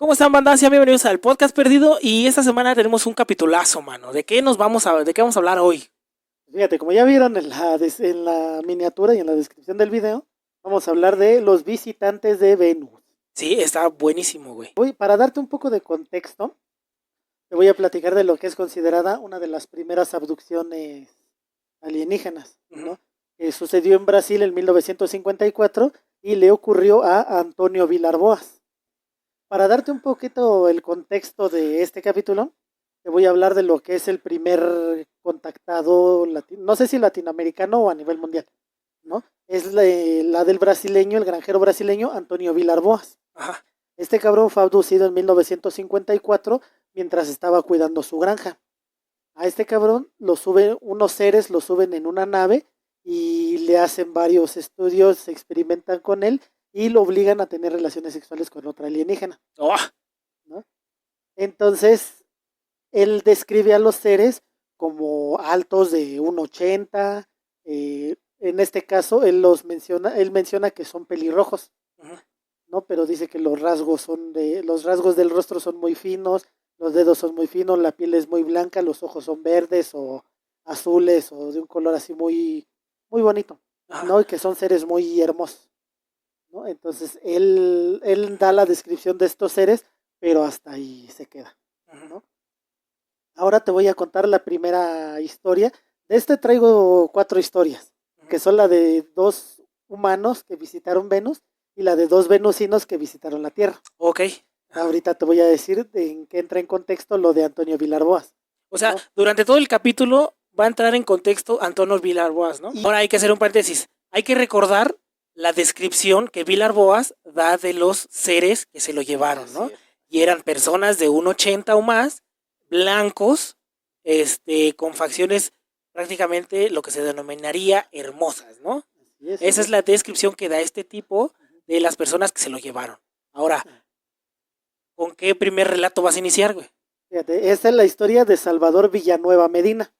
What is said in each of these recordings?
¿Cómo están, banda? Sean bienvenidos al Podcast Perdido. Y esta semana tenemos un capitulazo, mano. ¿De qué vamos a hablar hoy? Fíjate, como ya vieron en la miniatura y en la descripción del video, vamos a hablar de los visitantes de Venus. Sí, está buenísimo, güey. Para darte un poco de contexto, te voy a platicar de lo que es considerada una de las primeras abducciones alienígenas, ¿no? Sucedió en Brasil en 1954 y le ocurrió a Antonio Vilar Boas. Para darte un poquito el contexto de este capítulo, te voy a hablar de lo que es el primer contactado, no sé si latinoamericano o a nivel mundial, ¿no? Es la del brasileño, el granjero brasileño Antonio Vilar Boas. Ajá. Este cabrón fue abducido en 1954 mientras estaba cuidando su granja. A este cabrón unos seres lo suben en una nave y le hacen varios estudios, se experimentan con él y lo obligan a tener relaciones sexuales con otra alienígena. Oh. ¿No? Entonces, él describe a los seres como altos de 1.80, en este caso él menciona que son pelirrojos, ¿no? Pero dice que los rasgos del rostro son muy finos, los dedos son muy finos, la piel es muy blanca, los ojos son verdes o azules o de un color así muy, muy bonito, ¿no? Y que son seres muy hermosos, ¿no? Entonces él da la descripción de estos seres, pero hasta ahí se queda, ¿no? Ahora te voy a contar la primera historia. De este traigo 4 historias, que son la de 2 humanos que visitaron Venus y la de 2 venusinos que visitaron la Tierra. Ok. Ahorita te voy a decir en qué entra en contexto lo de Antonio Vilar Boas. O sea, ¿no? Durante todo el capítulo va a entrar en contexto Antonio Vilar Boas, ¿no? Ahora hay que hacer un paréntesis. Hay que recordar la descripción que Vilar Boas da de los seres que se lo llevaron, ¿no? Y eran personas de 1.80 o más, blancos, con facciones prácticamente lo que se denominaría hermosas, ¿no? Esa es la descripción que da este tipo de las personas que se lo llevaron. Ahora, ¿con qué primer relato vas a iniciar, güey? Fíjate, esta es la historia de Salvador Villanueva Medina.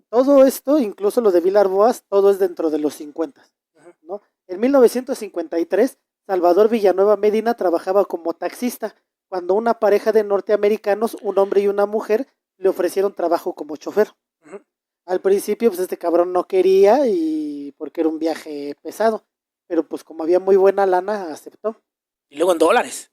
Todo esto, incluso lo de Vilar Boas, todo es dentro de los 50, ¿no? En 1953, Salvador Villanueva Medina trabajaba como taxista cuando una pareja de norteamericanos, un hombre y una mujer, le ofrecieron trabajo como chofer. Al principio, pues este cabrón no quería y porque era un viaje pesado, pero pues como había muy buena lana, aceptó. Y luego en dólares.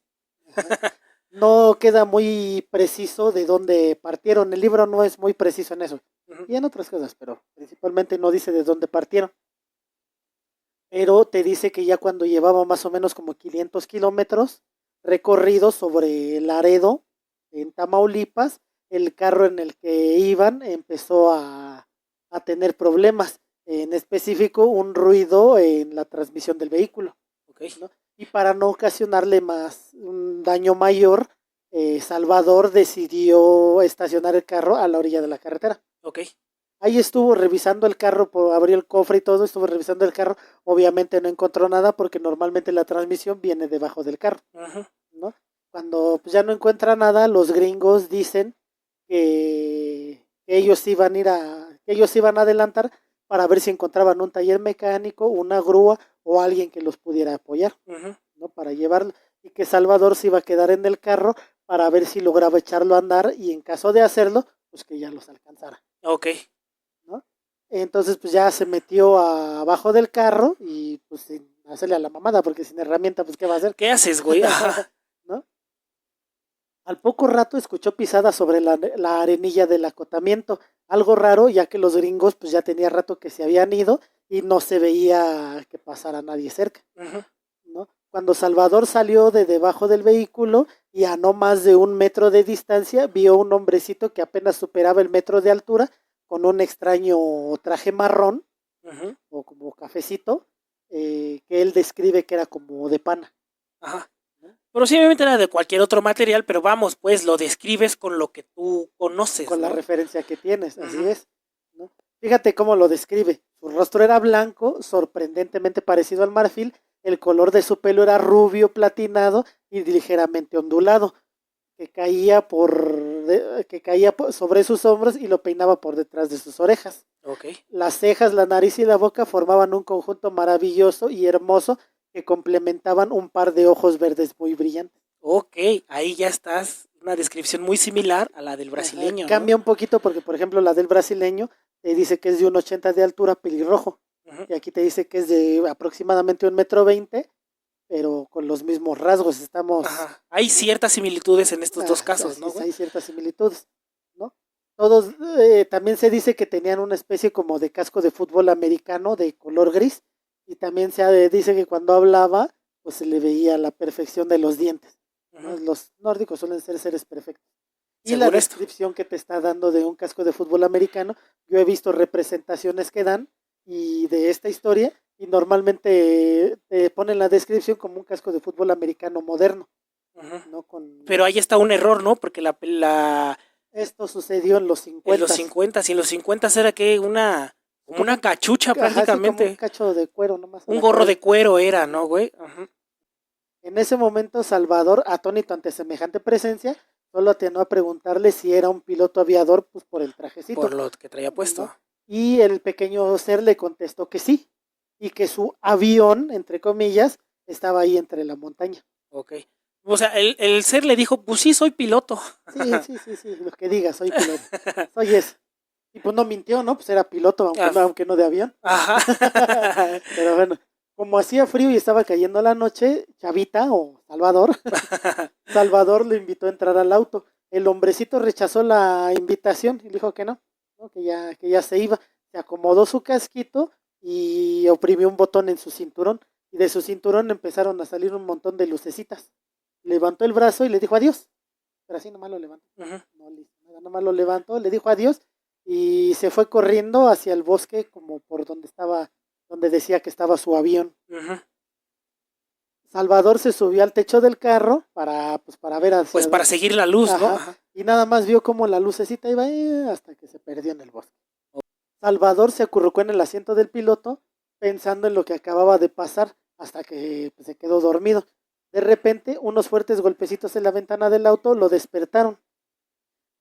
No queda muy preciso de dónde partieron. El libro no es muy preciso en eso. Y en otras cosas, pero principalmente no dice de dónde partieron. Pero te dice que ya cuando llevaba más o menos como 500 kilómetros recorridos sobre Laredo, en Tamaulipas, el carro en el que iban empezó a tener problemas. En específico, un ruido en la transmisión del vehículo. Okay. ¿No? Y para no ocasionarle un daño mayor, Salvador decidió estacionar el carro a la orilla de la carretera. Okay. Ahí estuvo revisando el carro, abrió el cofre y todo, estuvo revisando el carro. Obviamente no encontró nada porque normalmente la transmisión viene debajo del carro, ¿no? Cuando pues, ya no encuentra nada, los gringos dicen que ellos iban a adelantar para ver si encontraban un taller mecánico, una grúa o alguien que los pudiera apoyar, ¿no? Para llevarlo, y que Salvador se iba a quedar en el carro para ver si lograba echarlo a andar y en caso de hacerlo, pues que ya los alcanzara. Ok. ¿No? Entonces pues ya se metió abajo del carro y pues sin hacerle a la mamada, porque sin herramienta pues ¿qué va a hacer? ¿Qué haces, güey? ¿No? Al poco rato escuchó pisadas sobre la arenilla del acotamiento, algo raro ya que los gringos pues ya tenía rato que se habían ido y no se veía que pasara nadie cerca, ¿no? Cuando Salvador salió de debajo del vehículo y a no más de 1 metro de distancia vio un hombrecito que apenas superaba el metro de altura con un extraño traje marrón o como cafecito que él describe que era como de pana. Ajá. Posiblemente era de cualquier otro material, pero vamos, pues lo describes con lo que tú conoces. Con, ¿no?, la referencia que tienes, así es, ¿no? Fíjate cómo lo describe. Su rostro era blanco, sorprendentemente parecido al marfil, el color de su pelo era rubio, platinado y ligeramente ondulado, que caía sobre sus hombros y lo peinaba por detrás de sus orejas. Okay. Las cejas, la nariz y la boca formaban un conjunto maravilloso y hermoso que complementaban un par de ojos verdes muy brillantes. Ok, ahí ya estás. Una descripción muy similar a la del brasileño, Cambia ¿no? un poquito porque, por ejemplo, la del brasileño te dice que es de 1,80 de altura, pelirrojo. Ujú. Y aquí te dice que es de aproximadamente 1,20 m, pero con los mismos rasgos. Estamos, Ajá. Hay ciertas similitudes en estos dos casos, así ¿no, es, güey? hay ciertas similitudes, ¿no? Todos, también se dice que tenían una especie como de casco de fútbol americano de color gris, y también se dice que cuando hablaba, pues se le veía la perfección de los dientes, ¿no? Ujú. Los nórdicos suelen ser seres perfectos. Y la Según esto. descripción que te está dando de un casco de fútbol americano, yo he visto representaciones que dan y de esta historia, y normalmente te ponen la descripción como un casco de fútbol americano moderno, Ujú. ¿no? Con Pero ahí está un error, ¿no? Porque esto sucedió en los en los 50. 50 y en los 50 era que como Como una cachucha así como un prácticamente. cacho de cuero nomás a Un la gorro de cabeza. cuero era, ¿no, güey? Ajá. En ese momento, Salvador, atónito ante semejante presencia, solo atinó a preguntarle si era un piloto aviador, pues por el Por trajecito, lo que traía puesto. ¿no? Y el pequeño ser le contestó que sí, y que su avión, entre comillas, estaba ahí entre la montaña. Ok. O sea, el ser le dijo, pues sí, soy piloto. Sí, sí, sí, sí, lo que diga, soy piloto. Soy ese. Y pues no mintió, ¿no? Pues era piloto, Ah, aunque no de avión. ajá. Pero bueno, como hacía frío y estaba cayendo la noche, Chavita o Salvador, Salvador le invitó a entrar al auto. El hombrecito rechazó la invitación y dijo que no, ¿no? Que ya se iba. Se acomodó su casquito y oprimió un botón en su cinturón. Y de su cinturón empezaron a salir un montón de lucecitas. Levantó el brazo y le dijo adiós. Pero así nomás lo levantó. Ujú. No le hizo nada, nomás lo levantó, le dijo adiós y se fue corriendo hacia el bosque como por donde estaba, donde decía que estaba su avión. Ujú. Salvador se subió al techo del carro para ver hacia Pues para dónde. seguir la luz, ¿no? Ajá. Ajá. Y nada más vio como la lucecita iba hasta que se perdió en el bosque. Salvador se acurrucó en el asiento del piloto pensando en lo que acababa de pasar hasta que pues, se quedó dormido. De repente, unos fuertes golpecitos en la ventana del auto lo despertaron.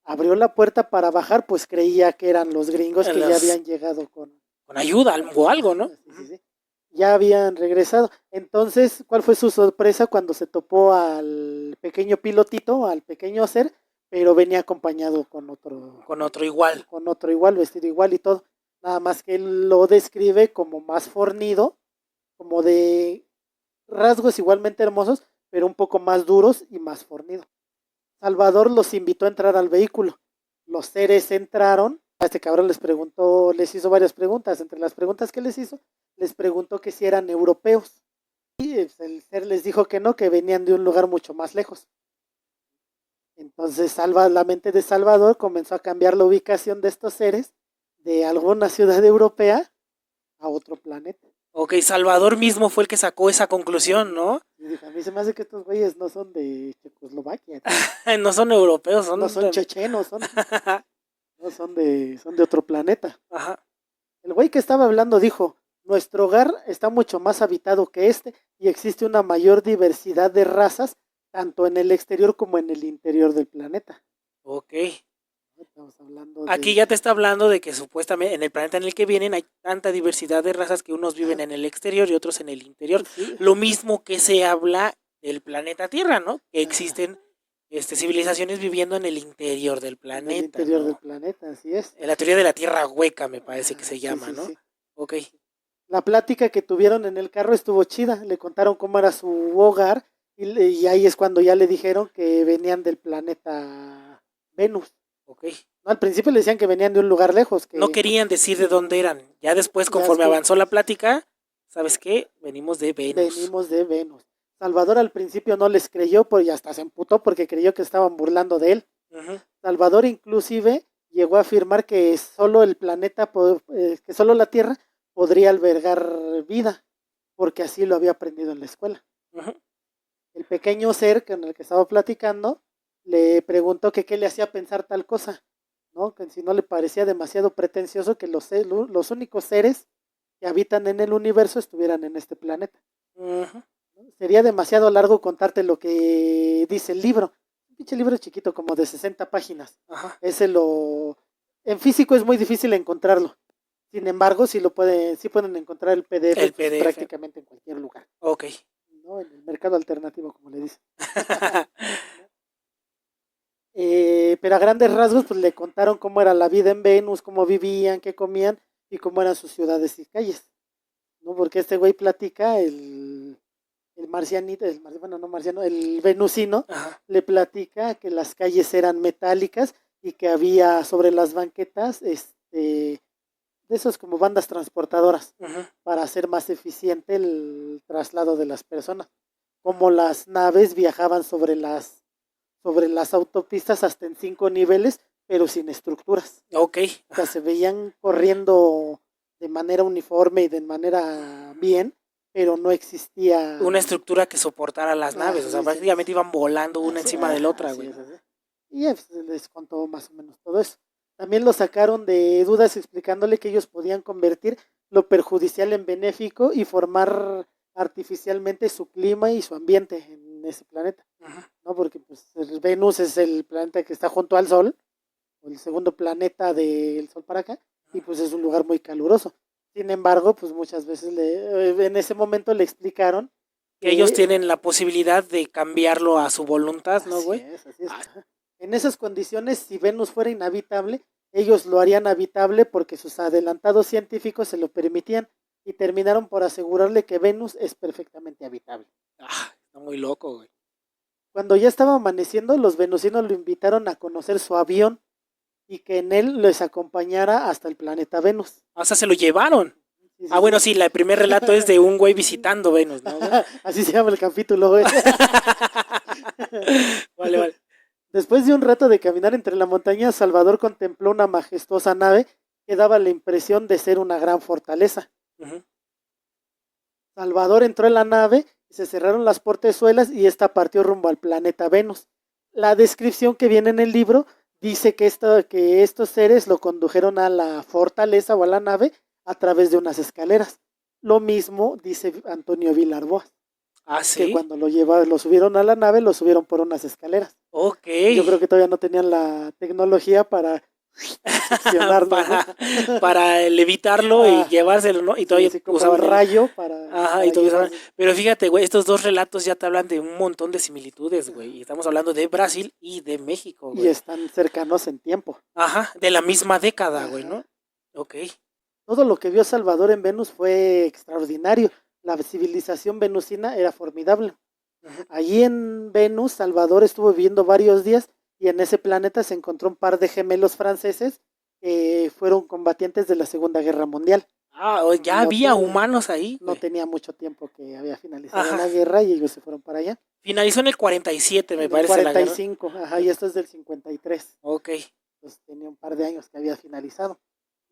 Abrió la puerta para bajar, pues creía que eran los gringos En que ya los, habían llegado con... con ayuda o algo, ¿no? Sí, sí, sí. Ya habían regresado. Entonces, ¿cuál fue su sorpresa cuando se topó al pequeño pilotito, al pequeño ser, pero venía acompañado Con otro igual. con otro igual, vestido igual y todo? Nada más que él lo describe como más fornido, como de rasgos igualmente hermosos, pero un poco más duros y más fornido. Salvador los invitó a entrar al vehículo. Los seres entraron. A este cabrón les hizo varias preguntas. Entre las preguntas que les hizo, les preguntó que si eran europeos. Y el ser les dijo que no, que venían de un lugar mucho más lejos. Entonces la mente de Salvador comenzó a cambiar la ubicación de estos seres de alguna ciudad europea a otro planeta. Ok, Salvador mismo fue el que sacó esa conclusión, ¿no? Y dijo, a mí se me hace que estos güeyes no son de Checoslovaquia, No son europeos, no son son chechenos, son de otro planeta. Ajá. El güey que estaba hablando dijo, nuestro hogar está mucho más habitado que este y existe una mayor diversidad de razas, tanto en el exterior como en el interior del planeta. Ok. Estamos hablando Aquí de... ya te está hablando de que supuestamente en el planeta en el que vienen hay tanta diversidad de razas que unos viven en el exterior y otros en el interior. Sí, Lo mismo que se habla del planeta Tierra, ¿no? Que ajá, existen civilizaciones viviendo en el interior del en el planeta, interior del ¿no? planeta, así es. En la teoría de la Tierra hueca me parece que se Sí, llama, sí, ¿no? sí. Ok. La plática que tuvieron en el carro estuvo chida, le contaron cómo era su hogar y ahí es cuando ya le dijeron que venían del planeta Venus. Ok. No, al principio le decían que venían de un lugar lejos, No que querían decir de dónde eran. Ya después, ya conforme avanzó la plática, ¿sabes qué? Venimos de Venus. venimos de Venus. Salvador al principio no les creyó y hasta se emputó porque creyó que estaban burlando de él. Ujú. Salvador inclusive llegó a afirmar que solo el planeta, que solo la Tierra podría albergar vida, porque así lo había aprendido en la escuela. Ujú. El pequeño ser con el que estaba platicando le preguntó que qué le hacía pensar tal cosa, ¿no? Que si no le parecía demasiado pretencioso que los únicos seres que habitan en el universo estuvieran en este planeta. Ujú. Sería demasiado largo contarte lo que dice el libro. Un pinche libro chiquito, como de 60 páginas. Ajá. Ese lo... En físico es muy difícil encontrarlo. Sin embargo, sí pueden encontrar el PDF, El pues, PDF. prácticamente en cualquier lugar, Ok. ¿no? En el mercado alternativo, como le dicen. Pero a grandes rasgos, pues le contaron cómo era la vida en Venus, cómo vivían, qué comían y cómo eran sus ciudades y calles, ¿no? Porque este güey platica, el marcianito, bueno, no marciano, el venusino, Ajá. le platica que las calles eran metálicas y que había sobre las banquetas, de esos como bandas transportadoras Ujú. para hacer más eficiente el traslado de las personas. Como las naves viajaban sobre las autopistas hasta en 5 niveles, pero sin estructuras. Ok. O sea, se veían corriendo de manera uniforme y de manera bien, pero no existía Una estructura que soportara las naves. O sea, sí, sí, prácticamente iban volando una encima de la otra, así güey. es, así. Y pues, les contó más o menos todo eso. También lo sacaron de dudas explicándole que ellos podían convertir lo perjudicial en benéfico y formar artificialmente su clima y su ambiente en ese planeta, Ujú. ¿no? Porque pues Venus es el planeta que está junto al Sol, o el segundo planeta del Sol para acá, y pues es un lugar muy caluroso. Sin embargo, pues muchas veces en ese momento le explicaron Que ellos que tienen la posibilidad de cambiarlo a su voluntad, ¿no, así güey? es, así es. Ah, En esas condiciones, si Venus fuera inhabitable, ellos lo harían habitable porque sus adelantados científicos se lo permitían y terminaron por asegurarle que Venus es perfectamente habitable. está muy loco, güey. Cuando ya estaba amaneciendo, los venusinos lo invitaron a conocer su avión y que en él les acompañara hasta el planeta Venus. O sea, se lo llevaron. Sí, Ah, sí, bueno, sí. sí, el primer relato es de un güey visitando Venus, ¿no, güey? Así se llama el capítulo, güey. Vale, vale. Después de un rato de caminar entre la montaña, Salvador contempló una majestuosa nave que daba la impresión de ser una gran fortaleza. Ujú. Salvador entró en la nave, se cerraron las portezuelas y esta partió rumbo al planeta Venus. La descripción que viene en el libro dice que estos seres lo condujeron a la fortaleza o a la nave a través de unas escaleras. Lo mismo dice Antonio Vilarboas, Ah, que sí. cuando lo subieron a la nave, lo subieron por unas escaleras. Ok. Yo creo que todavía no tenían la tecnología para succionarnos, ¿no? para levitarlo y Ah, llevárselo, ¿no? Y sí, todavía así como el usaban el. rayo para, Ajá, y para todavía usaban. llevarse. Pero fíjate, güey, estos dos relatos ya te hablan de un montón de similitudes, güey. Y estamos hablando de Brasil y de México, Y güey. están cercanos en tiempo. Ajá, de la misma década, güey, Ajá. ¿no? Ok. Todo lo que vio Salvador en Venus fue extraordinario. La civilización venusina era formidable. Ujú. Allí en Venus, Salvador estuvo viviendo varios días y en ese planeta se encontró un par de gemelos franceses que fueron combatientes de la Segunda Guerra Mundial. Ya No, había humanos ahí, no güey. tenía mucho tiempo que había finalizado Ajá. la guerra y ellos se fueron para allá. Finalizó en el 47, me En el parece, la guerra. 45, ajá, y esto es del 53. Ok. Pues tenía un par de años que había finalizado,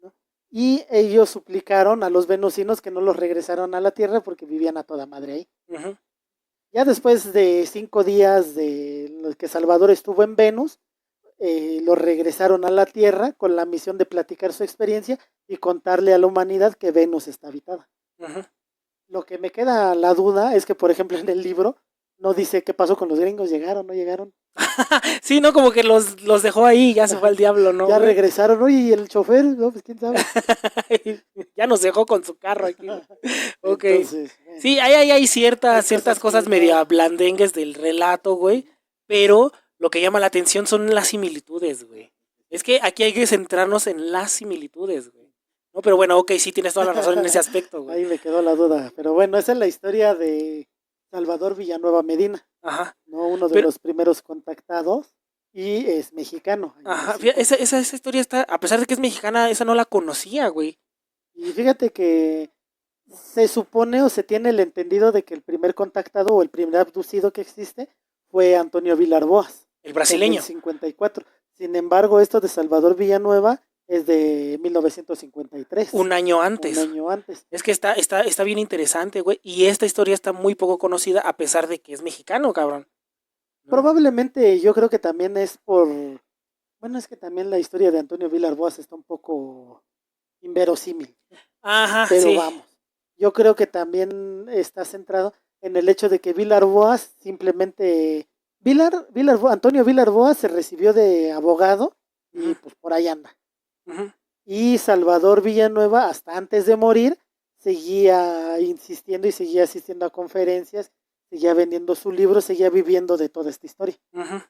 ¿no? Y ellos suplicaron a los venusinos que no los regresaron a la Tierra porque vivían a toda madre ahí. Ujú. Ya después de 5 días de los que Salvador estuvo en Venus, lo regresaron a la Tierra con la misión de platicar su experiencia y contarle a la humanidad que Venus está habitada. Ujú. Lo que me queda la duda es que, por ejemplo, en el libro no dice qué pasó con los gringos, llegaron, no llegaron. Sí, ¿no? Como que los dejó ahí y ya se fue al diablo, ¿no, Ya güey? regresaron, oye, ¿y el chofer? No, pues quién sabe. Ya nos dejó con su carro aquí, güey. Ok. Entonces, bueno, Sí, hay hay ciertas cosas cosas que media no. blandengues del relato, güey. Pero lo que llama la atención son las similitudes, güey. Es que aquí hay que centrarnos en las similitudes, güey. No, pero bueno, ok, sí tienes toda la razón en ese aspecto, güey. Ahí me quedó la duda. Pero bueno, esa es la historia de Salvador Villanueva Medina, Ajá. ¿no? Uno de Pero, los primeros contactados y es mexicano. Allá en ajá, México. esa historia está, a pesar de que es mexicana, esa no la conocía, güey. Y fíjate que se supone o se tiene el entendido de que el primer contactado o el primer abducido que existe fue Antonio Vilar Boas El en el brasileño. 54. Sin embargo, esto de Salvador Villanueva es de 1953, Un año un antes. año antes. Es que está bien interesante, güey. Y esta historia está muy poco conocida a pesar de que es mexicano, cabrón. ¿No? Probablemente yo creo que también es por... Bueno, es que también la historia de Antonio Vilar Boas está un poco inverosímil. Ajá, Pero sí. vamos, yo creo que también está centrado en el hecho de que Vilar Boas simplemente... Antonio Vilar Boas se recibió de abogado y Ujú, pues por ahí anda. ujú. Y Salvador Villanueva, hasta antes de morir, seguía insistiendo y seguía asistiendo a conferencias, seguía vendiendo su libro, seguía viviendo de toda esta historia. Ujú.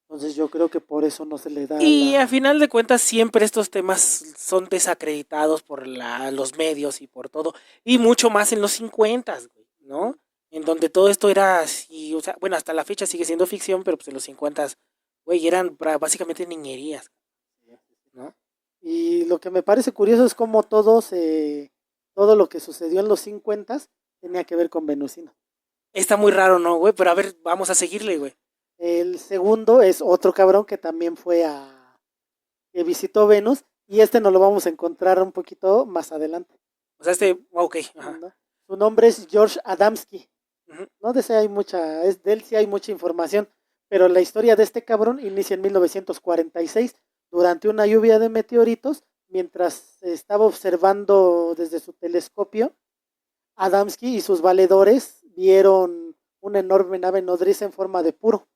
Entonces yo creo que por eso no se le da Y la... a final de cuentas siempre estos temas son desacreditados por los medios y por todo. Y mucho más en los 50, güey, ¿no? En donde todo esto era así, o sea, bueno, hasta la fecha sigue siendo ficción, pero pues en los 50, güey, eran básicamente niñerías, ¿no? Y lo que me parece curioso es cómo todo lo que sucedió en los 50 tenía que ver con Venusino. Está muy raro, ¿no, güey? Pero a ver, vamos a seguirle, güey. El segundo es otro cabrón que también que visitó Venus, y este nos lo vamos a encontrar un poquito más adelante. O sea, ok, ajá. ¿No? Su nombre es George Adamski. Ujú. No de ese hay mucha, de él sí hay mucha información, pero la historia de este cabrón inicia en 1946 durante una lluvia de meteoritos, mientras estaba observando desde su telescopio. Adamski y sus valedores vieron una enorme nave nodriza en forma de puro,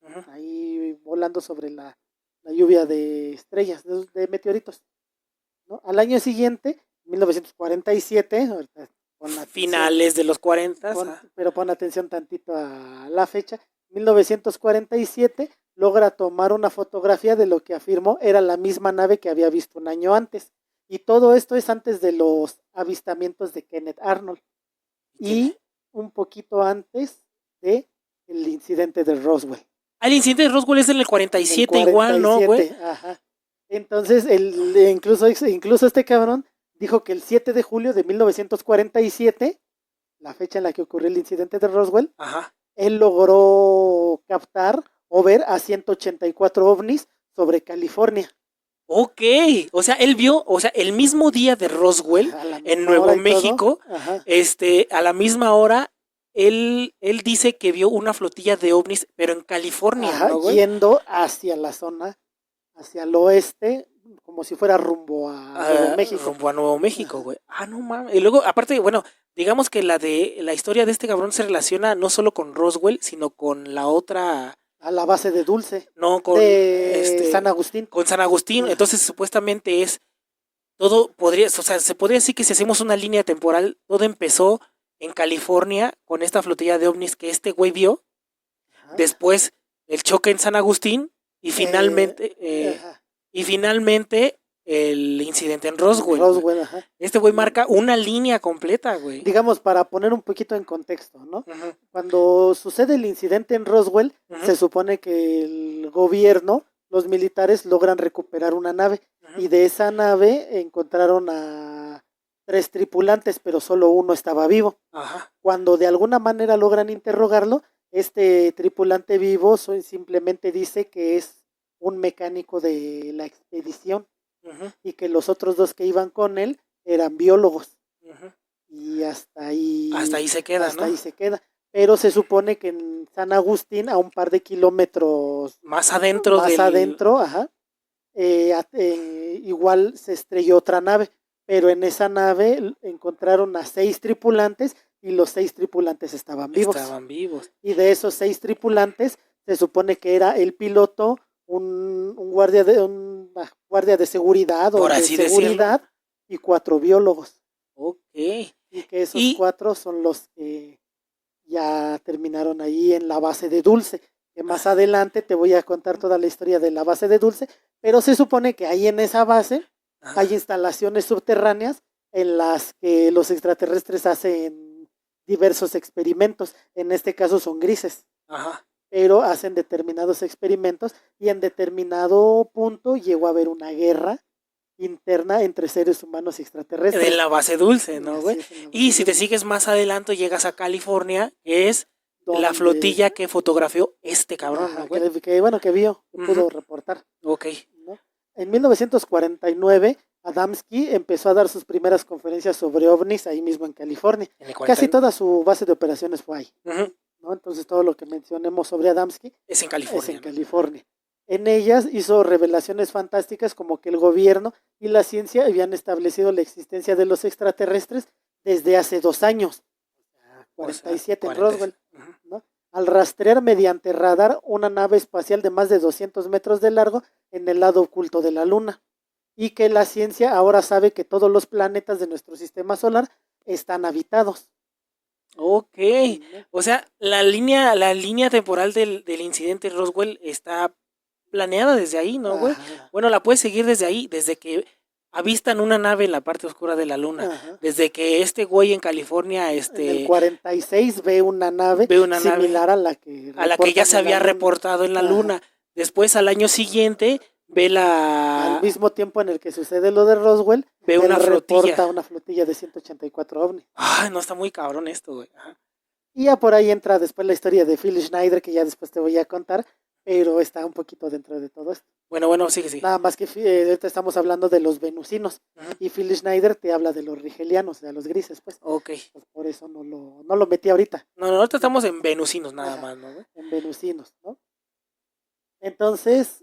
Ujú. ahí volando sobre la lluvia de estrellas, de meteoritos, ¿no? Al año siguiente, 1947, ahorita pon atención, Finales de los 40. pero pon atención tantito a la fecha, 1947 logra tomar una fotografía de lo que afirmó era la misma nave que había visto un año antes. Y todo esto es antes de los avistamientos de Kenneth Arnold. Y un poquito antes de el incidente de Roswell. El incidente de Roswell es en el 47, el 47 igual, ¿no, güey? Ajá. Entonces, incluso este cabrón dijo que el 7 de julio de 1947, la fecha en la que ocurrió el incidente de Roswell, ajá, él logró captar o ver a 184 ovnis sobre California. Ok, o sea, él vio, o sea, el mismo día de Roswell, en Nuevo México, a la misma hora, él dice que vio una flotilla de ovnis, pero en California, ajá, ¿no, güey? Yendo hacia la zona, hacia el oeste, como si fuera rumbo a Nuevo México. Rumbo a Nuevo México, güey. Ah, no mames. Y luego, aparte, bueno, digamos que la historia de este cabrón se relaciona no solo con Roswell, sino con la otra... A la base de Dulce. No, con de San Agustín. Con San Agustín. Entonces, supuestamente es todo podría, o sea, se podría decir que si hacemos una línea temporal, todo empezó en California con esta flotilla de ovnis que este güey vio. Ajá. Después el choque en San Agustín y finalmente el incidente en Roswell. Ajá. Este güey marca una línea completa, güey. Digamos, para poner un poquito en contexto, ¿no? Cuando sucede el incidente en Roswell, se supone que el gobierno, los militares logran recuperar una nave, y de esa nave encontraron a 3 tripulantes, pero solo uno estaba vivo. Ajá. Cuando de alguna manera logran interrogarlo, este tripulante vivo simplemente dice que es un mecánico de la expedición. Y que los otros 2 que iban con él eran biólogos. Y hasta ahí se queda, hasta ahí se queda. Pero se supone que en San Agustín, a un par de kilómetros más adentro, ajá, igual se estrelló otra nave, pero en esa nave encontraron a 6 tripulantes y los 6 tripulantes estaban vivos. Y de esos 6 tripulantes se supone que era el piloto, un guardia de seguridad por así decirlo, y 4 biólogos. Ok. Y que esos 4 son los que ya terminaron ahí en la base de Dulce. Que más adelante te voy a contar toda la historia de la base de Dulce, pero se supone que ahí en esa base hay instalaciones subterráneas en las que los extraterrestres hacen diversos experimentos. En este caso son grises. Ajá. Pero hacen determinados experimentos y en determinado punto llegó a haber una guerra interna entre seres humanos y extraterrestres. En la base Dulce, ¿no, güey? Y si te sigues más adelante, llegas a California, que es la flotilla que fotografió este cabrón, ¿no, güey? Que vio, que pudo reportar. Ok. ¿No? En 1949, Adamski empezó a dar sus primeras conferencias sobre ovnis ahí mismo en California. Casi toda su base de operaciones fue ahí. ¿No? Entonces todo lo que mencionemos sobre Adamski es en California. En ellas hizo revelaciones fantásticas como que el gobierno y la ciencia habían establecido la existencia de los extraterrestres desde hace 2 años, 47 en Roswell, ¿no? Al rastrear mediante radar una nave espacial de más de 200 metros de largo en el lado oculto de la luna. y que la ciencia ahora sabe que todos los planetas de nuestro sistema solar están habitados. Ok, o sea, la línea temporal del incidente Roswell está planeada desde ahí, ¿no, güey? Ajá, Bueno, la puedes seguir desde ahí, desde que avistan una nave en la parte oscura de la luna, ajá. desde que este güey en California, En el 46 ve una nave ve una nave similar a la que a la que ya reportan se en la había luna. reportado en la Ajá. luna. Después, al año siguiente, ve Al mismo tiempo en el que sucede lo de Roswell, ve él una reporta flotilla. una flotilla de 184 ovnis. Ay, no, está muy cabrón esto, güey. Ajá. Y ya por ahí entra después la historia de Phil Schneider, que ya después te voy a contar, pero está un poquito dentro de todo esto. Bueno, sigue. Nada más que ahorita estamos hablando de los venusinos, Ujú. y Phil Schneider te habla de los rigelianos, de los grises, pues. Ok. Pues por eso no lo metí ahorita. No, ahorita estamos en venusinos nada Ajá, más, ¿no, güey? en venusinos, ¿no? Entonces,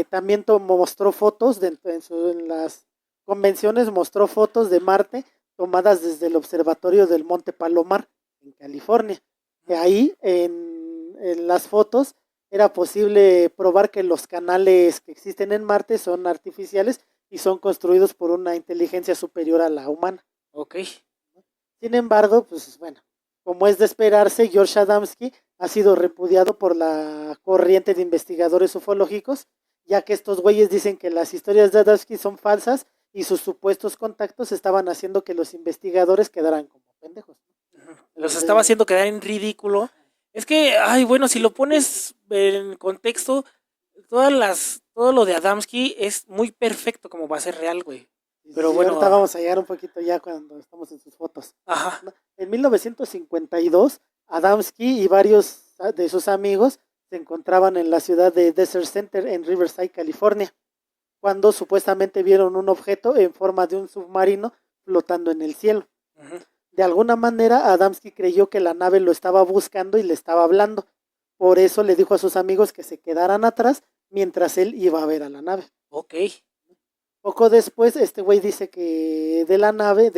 también mostró fotos, en las convenciones mostró fotos de Marte tomadas desde el observatorio del Monte Palomar, en California. Que ahí, en las fotos, era posible probar que los canales que existen en Marte son artificiales y son construidos por una inteligencia superior a la humana. Ok. Sin embargo, pues bueno, como es de esperarse, George Adamski ha sido repudiado por la corriente de investigadores ufológicos, ya que estos güeyes dicen que las historias de Adamski son falsas y sus supuestos contactos estaban haciendo que los investigadores quedaran como pendejos. Los estaba haciendo quedar en ridículo. Es que, ay, bueno, si lo pones en contexto, todo lo de Adamski es muy perfecto como va a ser real, güey. Pero sí, bueno. Ahorita vamos a llegar un poquito ya cuando estamos en sus fotos. Ajá. En 1952, Adamski y varios de sus amigos se encontraban en la ciudad de Desert Center en Riverside, California, cuando supuestamente vieron un objeto en forma de un submarino flotando en el cielo. Uh-huh. De alguna manera, Adamski creyó que la nave lo estaba buscando y le estaba hablando. Por eso le dijo a sus amigos que se quedaran atrás mientras él iba a ver a la nave. Ok. Poco después, este güey dice que de la nave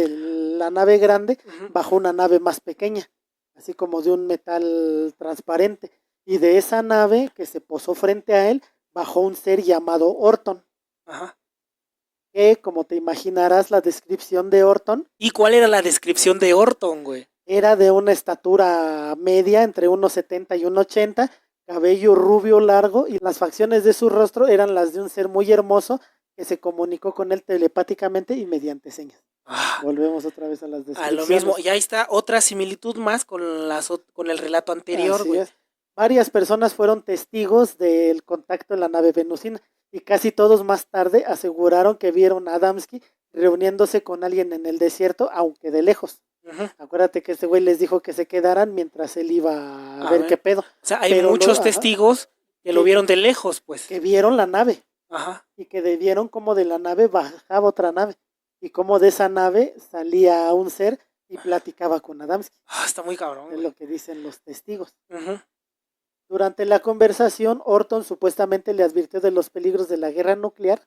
grande, Uh-huh. bajó una nave más pequeña, así como de un metal transparente. Y de esa nave que se posó frente a él, bajó un ser llamado Orton. Ajá. Que, como te imaginarás, la descripción de Orton. ¿Y cuál era la descripción de Orton, güey? Era de una estatura media, entre 1,70 y 1,80, cabello rubio largo, y las facciones de su rostro eran las de un ser muy hermoso que se comunicó con él telepáticamente y mediante señas. Volvemos otra vez a las descripciones. A lo mismo, y ahí está otra similitud más con el relato anterior, Así güey. es. Varias personas fueron testigos del contacto en la nave venusina y casi todos más tarde aseguraron que vieron a Adamski reuniéndose con alguien en el desierto, aunque de lejos. Uh-huh. Acuérdate que este güey les dijo que se quedaran mientras él iba a ver qué pedo. O sea, hay muchos testigos que lo vieron de lejos, pues. Que vieron la nave. Ajá. Y que vieron cómo de la nave bajaba otra nave. Y cómo de esa nave salía un ser y platicaba con Adamski. Está muy cabrón. Es lo que dicen los testigos. Uh-huh. Durante la conversación, Orton supuestamente le advirtió de los peligros de la guerra nuclear.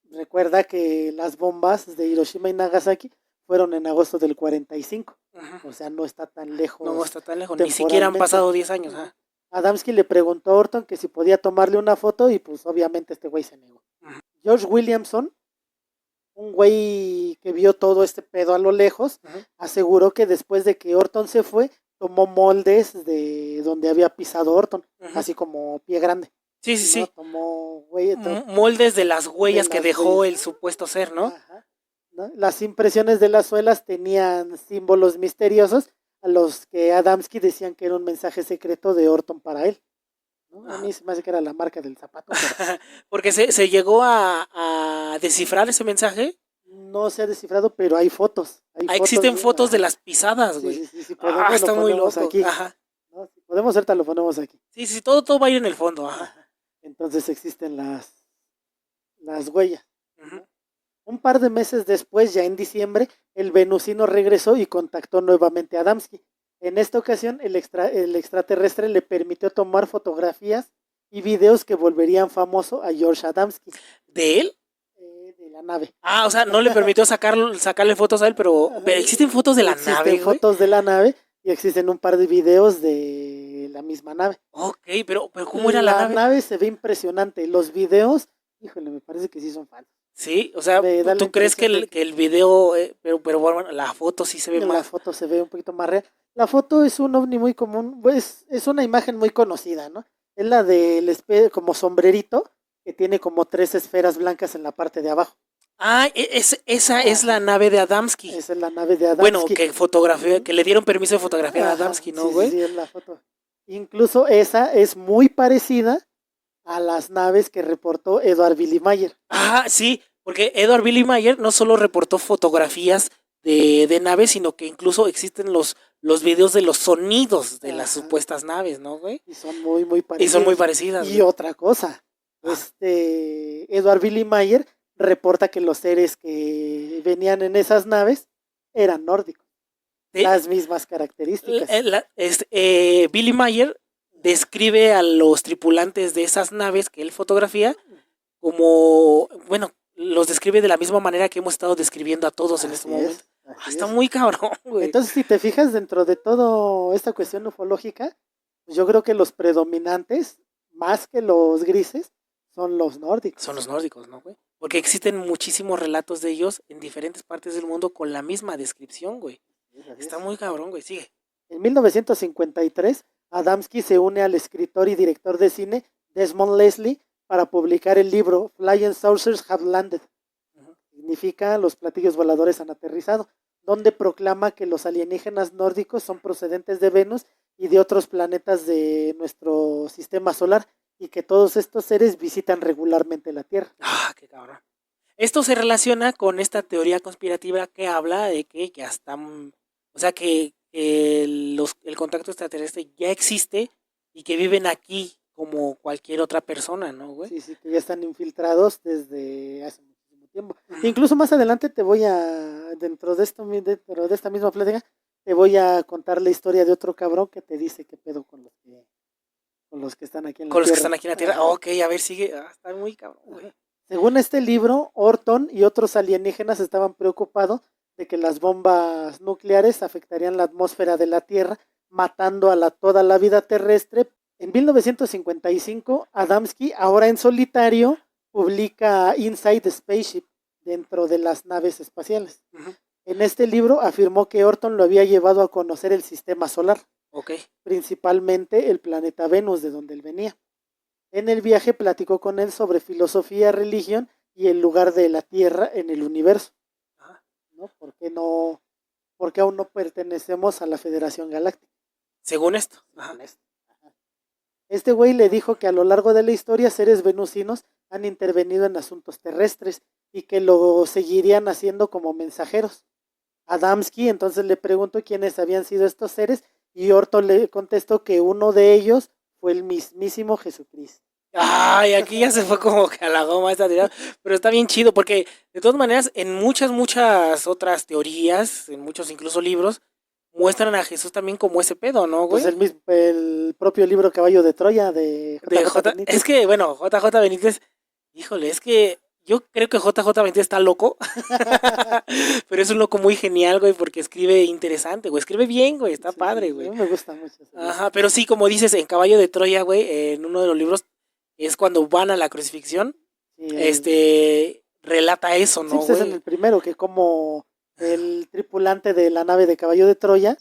Recuerda que las bombas de Hiroshima y Nagasaki fueron en agosto del 45. Uh-huh. O sea, no está tan lejos. No está tan lejos, ni siquiera han pasado 10 años. Uh-huh. Adamski le preguntó a Orton que si podía tomarle una foto y pues obviamente este güey se negó. Uh-huh. George Williamson, un güey que vio todo este pedo a lo lejos, uh-huh, aseguró que después de que Orton se fue, tomó moldes de donde había pisado Orton, uh-huh, así como pie grande. Sí, sí, ¿no? sí. Tomó moldes de las huellas que dejó el supuesto ser, ¿no? Ajá, ¿no? Las impresiones de las suelas tenían símbolos misteriosos a los que Adamski decían que era un mensaje secreto de Orton para él. ¿no? A mí se me hace que era la marca del zapato. Pero... Porque se llegó a descifrar ese mensaje. No se ha descifrado, pero hay fotos. Existen fotos de las pisadas, güey. Sí, podemos, está muy loco. Aquí. Ajá. ¿no? Si podemos, ahorita lo ponemos aquí. Sí, todo va a ir en el fondo. Ajá. Entonces existen las huellas. Uh-huh. Un par de meses después, ya en diciembre, el venusino regresó y contactó nuevamente a Adamski. En esta ocasión, el extraterrestre le permitió tomar fotografías y videos que volverían famoso a George Adamski. ¿De él? De la nave. O sea, no le permitió sacarle fotos a él, pero existen fotos de la nave. Existen fotos de la nave y existen un par de videos de la misma nave. Ok, pero ¿cómo era la nave? La nave se ve impresionante. Los videos, híjole, me parece que sí son falsos. Sí, o sea, Me da la ¿tú crees que impresión de que el video, pero bueno, la foto sí se ve en la más? foto se ve un poquito más real. La foto es un ovni muy común, pues es una imagen muy conocida, ¿no? Es la del como sombrerito que tiene como tres esferas blancas en la parte de abajo. Ah, esa es la Ajá. nave de Adamski. Esa es la nave de Bueno, Adamski. que fotografió, Ujú. que le dieron permiso de fotografiar a Ajá, Adamski, ¿no, sí, sí, güey? sí, es la foto. Incluso esa es muy parecida a las naves que reportó Edward Billy Mayer. Ah, sí, porque Edward Billy Mayer no solo reportó fotografías de naves, sino que incluso existen los videos de los sonidos de las Ajá. supuestas naves, ¿no, güey? Y son muy, muy Y son muy parecidas. parecidas, Y güey. otra cosa, Ah, Edward Billy Mayer reporta que los seres que venían en esas naves eran nórdicos, eh, las mismas características. Billy Mayer describe a los tripulantes de esas naves que él fotografía como, bueno, los describe de la misma manera que hemos estado describiendo a todos en este Así momento. es, Ah, así está es. muy cabrón, güey. Entonces, si te fijas dentro de toda esta cuestión ufológica, pues yo creo que los predominantes, más que los grises, son los Son nórdicos. los nórdicos, ¿no, güey? Porque existen muchísimos relatos de ellos en diferentes partes del mundo con la misma descripción, güey. Así Está es. muy cabrón, güey. Sigue. En 1953, Adamski se une al escritor y director de cine Desmond Leslie para publicar el libro Flying Saucers Have Landed. Ujú. Significa los platillos voladores han aterrizado, donde proclama que los alienígenas nórdicos son procedentes de Venus y de otros planetas de nuestro sistema solar y que todos estos seres visitan regularmente la Tierra. Ah, qué cabrón. Esto se relaciona con esta teoría conspirativa que habla de que ya están, o sea, que el contacto extraterrestre ya existe y que viven aquí como cualquier otra persona, ¿no, güey? Sí, sí, que ya están infiltrados desde hace muchísimo tiempo. Ujú. Incluso más adelante te voy dentro de esta misma plática, te voy a contar la historia de otro cabrón que te dice qué pedo con los que están aquí en la Con los que están Tierra. aquí en la Tierra. Ajá, Ok, a ver, sigue. Ah, está muy cabrón, güey. ajá. Según este libro, Orton y otros alienígenas estaban preocupados de que las bombas nucleares afectarían la atmósfera de la Tierra, matando a toda la vida terrestre. En 1955, Adamski, ahora en solitario, publica Inside the Spaceship, dentro de las naves espaciales. Ujú. En este libro afirmó que Orton lo había llevado a conocer el sistema solar, Ok. principalmente el planeta Venus, de donde él venía. En el viaje platicó con él sobre filosofía, religión y el lugar de la Tierra en el universo. Ajá. ¿No? ¿Por qué aún no pertenecemos a la Federación Galáctica? Según esto. Ajá. Según esto. Este güey le dijo que a lo largo de la historia seres venusinos han intervenido en asuntos terrestres y que lo seguirían haciendo como mensajeros. Adamski entonces le preguntó quiénes habían sido estos seres y Orton le contestó que uno de ellos fue el mismísimo Jesucristo. Ay, aquí ya se fue como que a la goma esta teoría, pero está bien chido porque de todas maneras en muchas otras teorías, en muchos incluso libros, muestran a Jesús también como ese pedo, ¿no, Pues güey? el propio libro Caballo de Troya de De JJ J, es Benítez. que bueno, JJ Benítez, híjole, es que yo creo que JJ Benítez está loco, pero es un loco muy genial, güey, porque escribe interesante, güey, escribe bien, güey, está Sí, sí, padre, sí, a güey. mí me gusta mucho ese libro. Ajá, pero sí, como dices, en Caballo de Troya, güey, en uno de los libros es cuando van a la crucifixión, Sí, relata eso, sí, ¿no, pues es en güey? el primero que como el tripulante de la nave de Caballo de Troya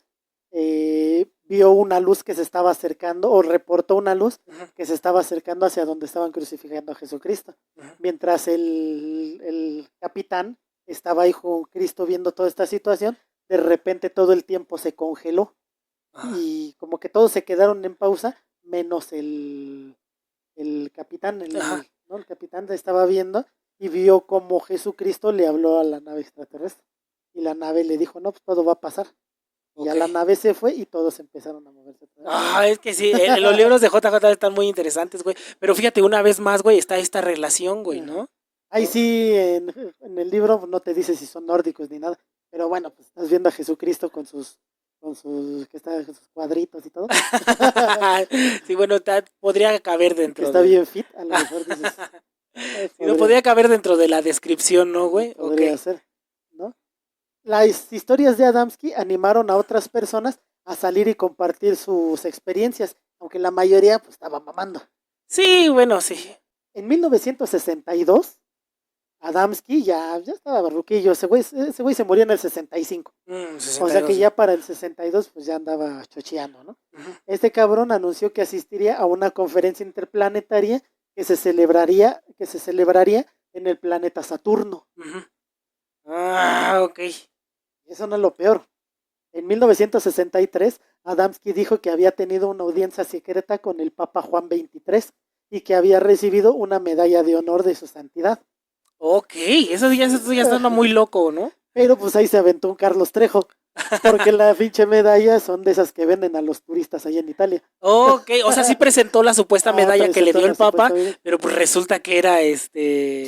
vio una luz que se estaba acercando o reportó una luz Ujú, que se estaba acercando hacia donde estaban crucificando a Jesucristo. ujú. Mientras el capitán estaba ahí con Cristo viendo toda esta situación, de repente todo el tiempo se congeló Ajá, y como que todos se quedaron en pausa, menos el capitán, ajá, ¿no? El capitán estaba viendo y vio como Jesucristo le habló a la nave extraterrestre. Y la nave le dijo, no, pues todo va a pasar. Y ya ok. la nave se fue y todos empezaron a moverse. Ah, es que sí, los libros de JJ están muy interesantes, güey. Pero fíjate, una vez más, güey, está esta relación, güey, ¿no? Ahí sí, en el libro no te dice si son nórdicos ni nada. Pero bueno, pues estás viendo a Jesucristo con sus cuadritos y todo. Sí, bueno, podría caber Que dentro está de... bien fit, a lo mejor dices, Sí, no podría caber dentro de la descripción, ¿no, sí, güey? Ok. podría ser, ¿no? Las historias de Adamski animaron a otras personas a salir y compartir sus experiencias, aunque la mayoría pues estaba mamando. Sí, bueno, sí. En 1962, Adamski ya estaba barruquillo, ese güey se murió en el 65. O sea que 62. ya para el 62 pues ya andaba chocheando, ¿no? Ujú. Este cabrón anunció que asistiría a una conferencia interplanetaria que se celebraría en el planeta Saturno. Ujú. Ah, ok. Eso no es lo peor. En 1963, Adamski dijo que había tenido una audiencia secreta con el Papa Juan XXIII y que había recibido una medalla de honor de su santidad. Ok, eso ya está muy loco, ¿no? Pero pues ahí se aventó un Carlos Trejo, porque la pinche medalla son de esas que venden a los turistas allá en Italia. Ok, o sea, sí presentó la supuesta medalla que le presentó dio la el Papa, supuesta medalla. pero pues resulta que era Es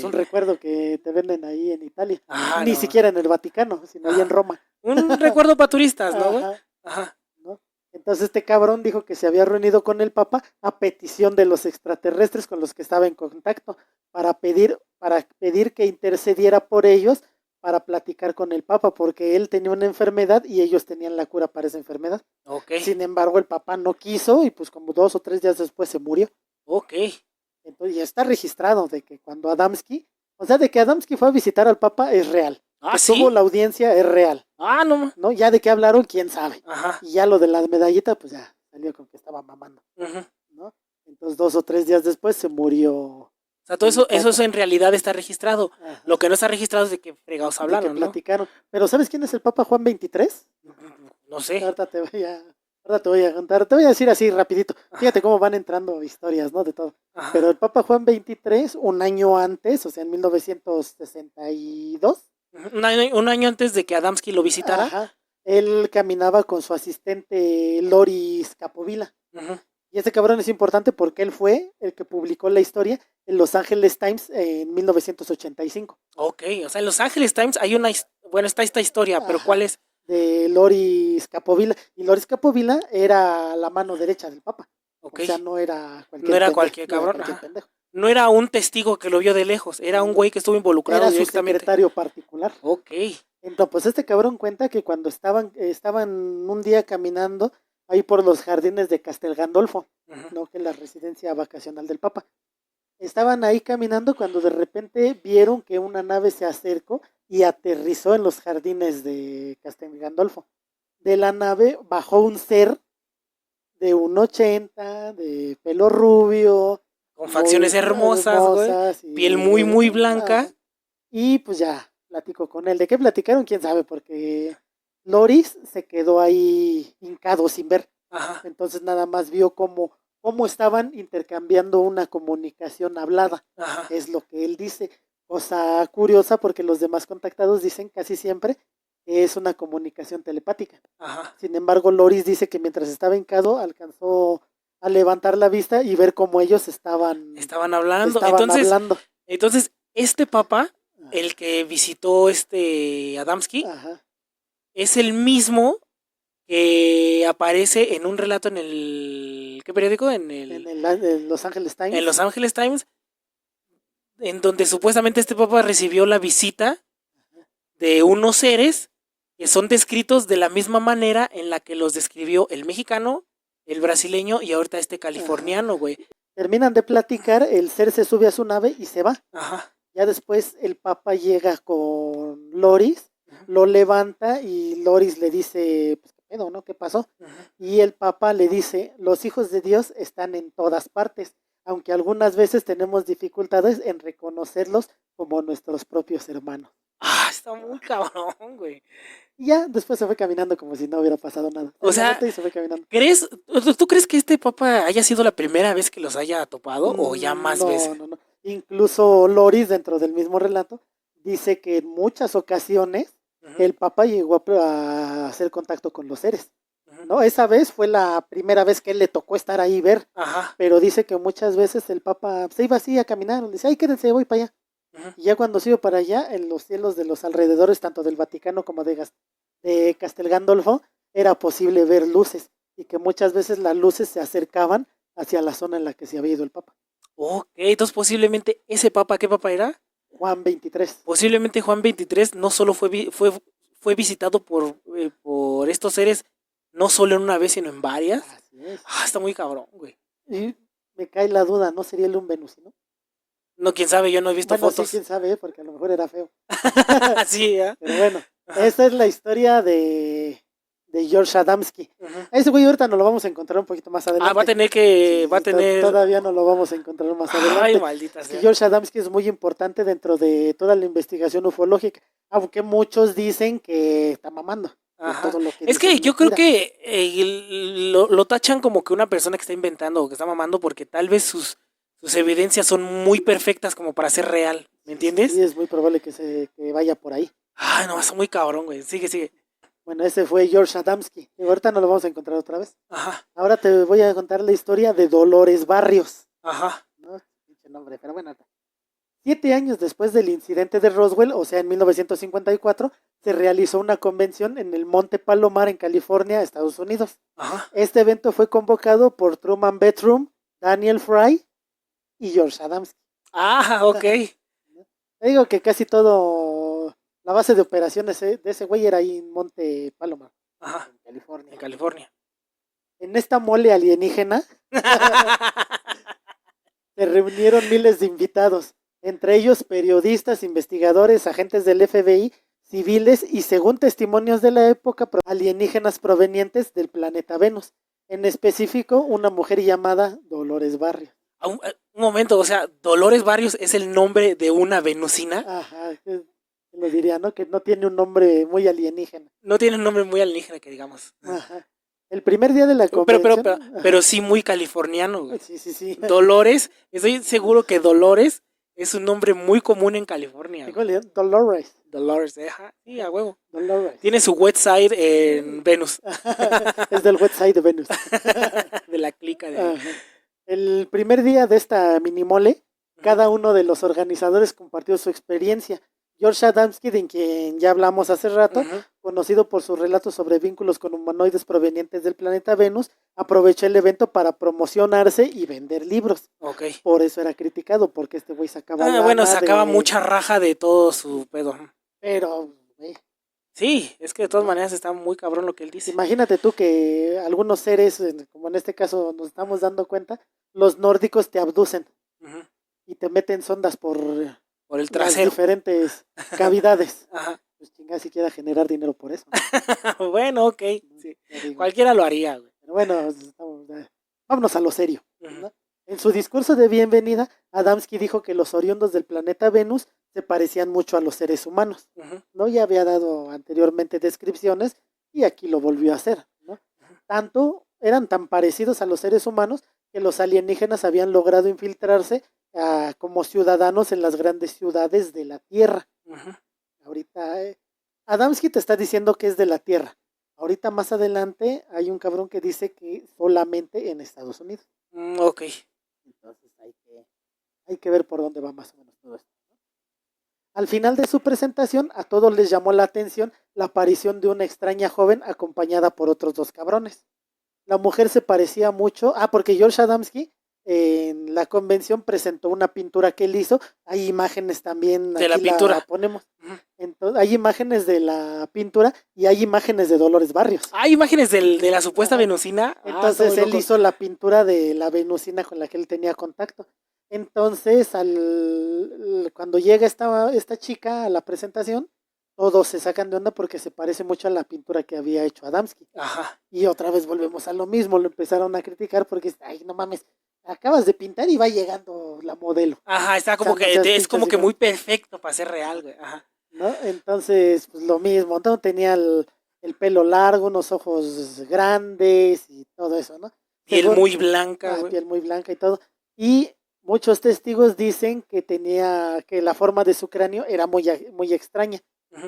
un recuerdo que te venden ahí en Italia. Ah, Ni no. siquiera en el Vaticano, sino ahí en Ajá. Roma. Un recuerdo para turistas, ¿no, güey? Ajá, Ajá. ¿no? Entonces este cabrón dijo que se había reunido con el Papa a petición de los extraterrestres con los que estaba en contacto para pedir que intercediera por ellos para platicar con el Papa, porque él tenía una enfermedad y ellos tenían la cura para esa enfermedad. Ok, Sin embargo, el Papa no quiso y pues como 2 o 3 días después se murió. ok. Entonces ya está registrado de que cuando de que Adamski fue a visitar al Papa es real. Ah, Que ¿sí? tuvo la audiencia es real. Ah, no. ¿No? Ya de qué hablaron, quién sabe. Ajá. Y ya lo de la medallita, pues ya salió con que estaba mamando, Ujú. ¿no? Entonces 2 o 3 días después se murió. O sea, todo eso en realidad está registrado. Ajá. Lo que no está registrado es de que fregados De que hablaron, ¿no? platicaron. Pero ¿sabes quién es el Papa Juan XXIII? No sé. Ahorita te voy a contar, te voy a decir así rapidito. Fíjate cómo van entrando historias, ¿no? De todo. Ajá. Pero el Papa Juan XXIII, un año antes, o sea, en 1962, Un año antes de que Adamski lo visitara. ajá, él caminaba con su asistente Loris Capovilla. Ujú. Y ese cabrón es importante porque él fue el que publicó la historia en Los Angeles Times en 1985. Ok, o sea, en Los Angeles Times hay bueno, está esta historia, pero Ajá. ¿cuál es? De Loris Capovilla. Y Loris Capovilla era la mano derecha del Papa. Ok. O sea, no era cualquier No era pendejo, cualquier no era cabrón. cualquier Ajá. pendejo. No era un testigo que lo vio de lejos, era un güey que estuvo involucrado Era su directamente. secretario particular. Ok. Entonces, pues este cabrón cuenta que cuando estaban un día caminando ahí por los jardines de Castel Gandolfo, Ujú. ¿no? Que es la residencia vacacional del Papa. Estaban ahí caminando cuando de repente vieron que una nave se acercó y aterrizó en los jardines de Castel Gandolfo. De la nave bajó un ser de 1,80, de pelo rubio, Con facciones hermosas, güey. Piel muy, muy blanca. Y pues ya, platico con él. ¿De qué platicaron? ¿Quién sabe? Porque Loris se quedó ahí hincado sin ver. Ajá. Entonces nada más vio cómo estaban intercambiando una comunicación hablada. Ajá. Es lo que él dice. Cosa curiosa porque los demás contactados dicen casi siempre que es una comunicación telepática. Ajá. Sin embargo, Loris dice que mientras estaba hincado alcanzó a levantar la vista y ver cómo ellos estaban hablando. Entonces, este Papa, el que visitó Adamski, ajá, es el mismo que aparece en un relato en el... ¿Qué periódico? en Los Angeles Times. En Los Angeles Times, en donde supuestamente este Papa recibió la visita de unos seres que son descritos de la misma manera en la que los describió el mexicano, el brasileño y ahorita este californiano, güey. Terminan de platicar, el ser se sube a su nave y se va. Ajá. Ya después el Papa llega con Loris, lo levanta y Loris le dice, pues qué pedo, ¿no? ¿Qué pasó? Y el Papa le dice, los hijos de Dios están en todas partes, aunque algunas veces tenemos dificultades en reconocerlos como nuestros propios hermanos. Ah, está muy cabrón, güey. Y ya después se fue caminando como si no hubiera pasado nada. O sea, y se fue caminando. ¿Tú crees que este Papa haya sido la primera vez que los haya topado o ya más veces? No. Incluso Loris, dentro del mismo relato, dice que en muchas ocasiones el Papa llegó a hacer contacto con los seres. ¿No? Esa vez fue la primera vez que él le tocó estar ahí y ver. Ajá. Pero dice que muchas veces el Papa se iba así a caminar. Dice, ay, quédense, voy para allá. Y ya cuando se iba para allá, en los cielos de los alrededores, tanto del Vaticano como de Castel Gandolfo, era posible ver luces. Y que muchas veces las luces se acercaban hacia la zona en la que se había ido el Papa. Ok, entonces posiblemente ese Papa, ¿qué Papa era? Juan XXIII. Posiblemente Juan XXIII no solo fue visitado por estos seres, no solo en una vez, sino en varias. Así es. Ah, está muy cabrón, güey. Y me cae la duda, ¿no sería él un venusino? No, quién sabe, yo no he visto Bueno, fotos. sí, quién sabe, porque a lo mejor era feo. Sí, ¿eh? Pero bueno, Ajá. esta es la historia de George Adamski. Ujú. Ese güey ahorita nos lo vamos a encontrar un poquito más Ah, va a adelante. tener que, Sí, va a sí, tener. todavía no lo vamos a encontrar más Ay, adelante. maldita Es que sea. George Adamski es muy importante dentro de toda la investigación ufológica, aunque muchos dicen que está mamando, que Ajá. todo lo que Es dice que es yo creo mentira. que lo tachan como que una persona que está inventando o que está mamando porque tal vez sus evidencias son muy perfectas como para ser real. ¿Me Sí, sí, sí, entiendes? es muy probable que vaya por ahí. Ay, no, es muy cabrón, güey. Sigue, sigue. Bueno, ese fue George Adamski. Y ahorita no lo vamos a encontrar otra vez. Ajá, Ahora te voy a contar la historia de Dolores Barrios. ajá. ¿No? Pinche nombre, pero bueno. 7 años después del incidente de Roswell, o sea, en 1954, se realizó una convención en el Monte Palomar, en California, Estados Unidos. Ajá. Este evento fue convocado por Truman Bedroom, Daniel Fry y George Adamski. Ah, ok. Te digo que casi todo, la base de operaciones de ese güey era ahí en Monte Palomar, Ajá. en California. En California. En esta mole alienígena se reunieron miles de invitados, entre ellos periodistas, investigadores, agentes del FBI, civiles y, según testimonios de la época, alienígenas provenientes del planeta Venus. En específico, una mujer llamada Dolores Barrios. Un momento, o sea, Dolores Barrios es el nombre de una venusina. Ajá, lo diría, ¿no? Que no tiene un nombre muy alienígena. No tiene un nombre muy alienígena que digamos. Ajá. El primer día de la Pero, convención. pero sí muy californiano, güey. Sí, sí, sí. Dolores, estoy seguro que Dolores es un nombre muy común en California. Güey. Dolores. Dolores, ajá, sí, a huevo. Dolores. Tiene su website en Venus. Es del website de Venus. De la clica de... Ajá. El primer día de esta minimole, cada uno de los organizadores compartió su experiencia. George Adamski, de quien ya hablamos hace rato, conocido por sus relatos sobre vínculos con humanoides provenientes del planeta Venus, aprovechó el evento para promocionarse y vender libros. Okay. Por eso era criticado, porque este güey sacaba bueno, sacaba mucha raja de todo su pedo. Pero, sí, es que de todas maneras está muy cabrón lo que él dice. Imagínate tú que algunos seres, como en este caso nos estamos dando cuenta, los nórdicos te abducen y te meten sondas por el trasero, las diferentes cavidades. Ajá. Pues chingada si quiera generar dinero por eso. Bueno, ok. Sí. Cualquiera lo haría, güey. Pero bueno, vámonos a lo serio. ¿No? En su discurso de bienvenida, Adamski dijo que los oriundos del planeta Venus se parecían mucho a los seres humanos. ¿No? Ya había dado anteriormente descripciones y aquí lo volvió a hacer. ¿No? Eran tan parecidos a los seres humanos que los alienígenas habían logrado infiltrarse como ciudadanos en las grandes ciudades de la Tierra. Ahorita Adamski te está diciendo que es de la Tierra. Ahorita más adelante hay un cabrón que dice que solamente en Estados Unidos. Ok. Entonces hay que ver por dónde va más o menos todo esto. Al final de su presentación, a todos les llamó la atención la aparición de una extraña joven acompañada por otros 2 cabrones. La mujer se parecía mucho, porque George Adamski en la convención presentó una pintura que él hizo. Hay imágenes también de la pintura. La ponemos. Entonces, hay imágenes de la pintura y hay imágenes de Dolores Barrios. Hay imágenes de la supuesta venusina. Entonces él hizo la pintura de la venusina con la que él tenía contacto. Entonces cuando llega esta chica a la presentación, todos se sacan de onda porque se parece mucho a la pintura que había hecho Adamski. Ajá. Y otra vez volvemos a lo mismo, lo empezaron a criticar porque, ay, no mames, acabas de pintar y va llegando la modelo. Ajá, está como es como que muy perfecto para ser real, güey. Ajá. ¿No? Entonces, pues lo mismo, ¿no? Tenía el pelo largo, unos ojos grandes y todo eso, ¿no? Piel muy blanca, güey. Piel muy blanca y todo. Y muchos testigos dicen que la forma de su cráneo era muy, muy extraña.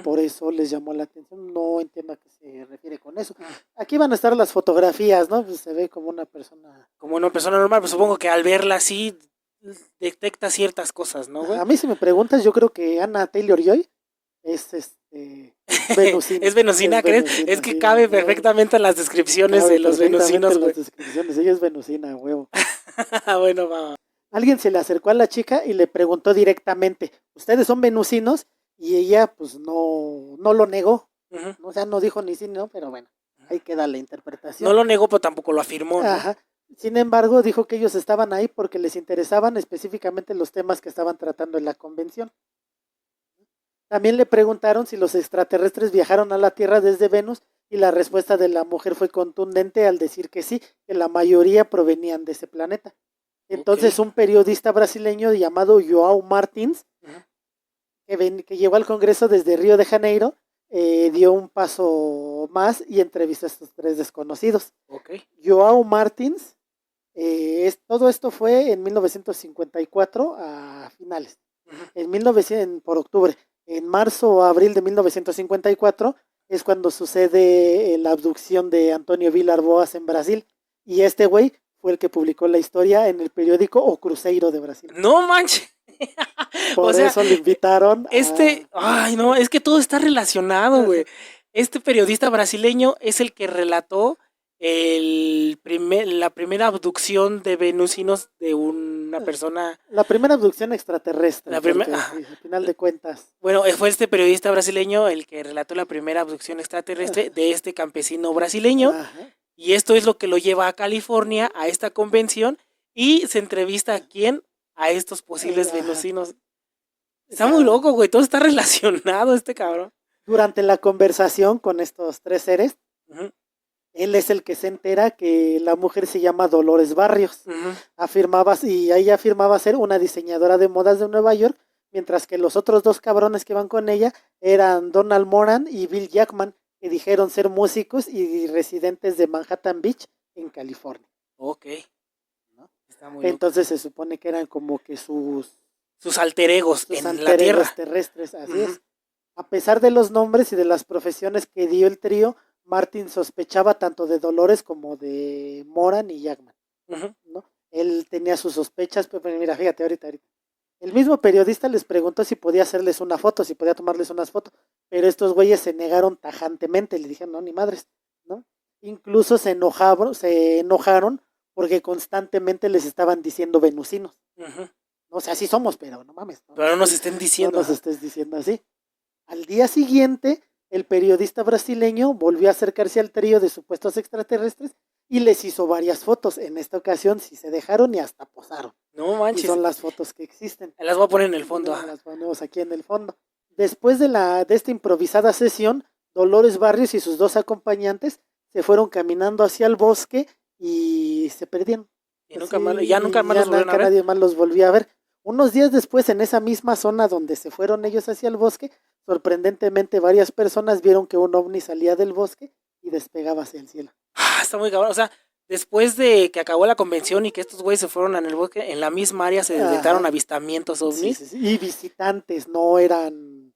Por eso les llamó la atención. No entiendo a qué se refiere con eso. Aquí van a estar las fotografías, ¿no? Pues se ve como una persona... Como una persona normal, pues supongo que al verla así detecta ciertas cosas, ¿no, güey? A mí si me preguntas, yo creo que Anna Taylor-Joy es venusina. ¿Es venusina, crees? Venusina, es que sí, cabe perfectamente en las descripciones de los venusinos, güey. Ella es venusina, huevo. Bueno, va. Alguien se le acercó a la chica y le preguntó directamente, ¿ustedes son venusinos? Y ella, pues, no lo negó. O sea, no dijo ni sí, no, pero bueno, ahí queda la interpretación. No lo negó, pero tampoco lo afirmó, ¿no? Ajá. Sin embargo, dijo que ellos estaban ahí porque les interesaban específicamente los temas que estaban tratando en la convención. También le preguntaron si los extraterrestres viajaron a la Tierra desde Venus y la respuesta de la mujer fue contundente al decir que sí, que la mayoría provenían de ese planeta. Entonces un periodista brasileño llamado João Martins, que llegó al Congreso desde Río de Janeiro, dio un paso más y entrevistó a estos tres desconocidos. João Martins, todo esto fue en 1954 a finales. Por octubre. En marzo o abril de 1954 es cuando sucede la abducción de Antonio Vilar Boas en Brasil. Y este güey fue el que publicó la historia en el periódico O Cruzeiro de Brasil. No manches. Por eso le invitaron Ay, no, es que todo está relacionado, güey. Este periodista brasileño es el que relató la primera abducción de venusinos de una persona. La primera abducción extraterrestre. Al final de cuentas. Bueno, fue este periodista brasileño el que relató la primera abducción extraterrestre de este campesino brasileño. Y esto es lo que lo lleva a California, a esta convención, y se entrevista a quién, a estos posibles venusinos. Está muy loco, güey, todo está relacionado este cabrón. Durante la conversación con estos tres seres, él es el que se entera que la mujer se llama Dolores Barrios. Ella afirmaba ser una diseñadora de modas de Nueva York, mientras que los otros dos cabrones que van con ella eran Donald Moran y Bill Jackman, que dijeron ser músicos y residentes de Manhattan Beach, en California. Ok. ¿No? Entonces se supone que eran como que sus alter egos en la Tierra. Terrestres, así es. A pesar de los nombres y de las profesiones que dio el trío, Martin sospechaba tanto de Dolores como de Moran y Jackman. ¿No? Él tenía sus sospechas, pero mira, fíjate, ahorita. El mismo periodista les preguntó si podía hacerles una foto, si podía tomarles unas fotos, pero estos güeyes se negaron tajantemente, le dijeron, no, ni madres, ¿no? Incluso se enojaron porque constantemente les estaban diciendo venusinos. O sea, sí somos, pero no mames. ¿No? Pero no nos estén diciendo. No nos estés diciendo así. Al día siguiente, el periodista brasileño volvió a acercarse al trío de supuestos extraterrestres y les hizo varias fotos. En esta ocasión sí se dejaron y hasta posaron. No manches. Y son las fotos que existen. Las voy a poner en el fondo. Las ponemos aquí en el fondo. Después de esta improvisada sesión, Dolores Barrios y sus dos acompañantes se fueron caminando hacia el bosque y se perdieron. Y nunca más nadie más los volvió a ver. Unos días después, en esa misma zona donde se fueron ellos hacia el bosque, sorprendentemente varias personas vieron que un ovni salía del bosque y despegaba hacia el cielo. Está muy cabrón, o sea, después de que acabó la convención y que estos güeyes se fueron en el bosque, en la misma área se detectaron avistamientos ovnis. Sí. Y visitantes, no eran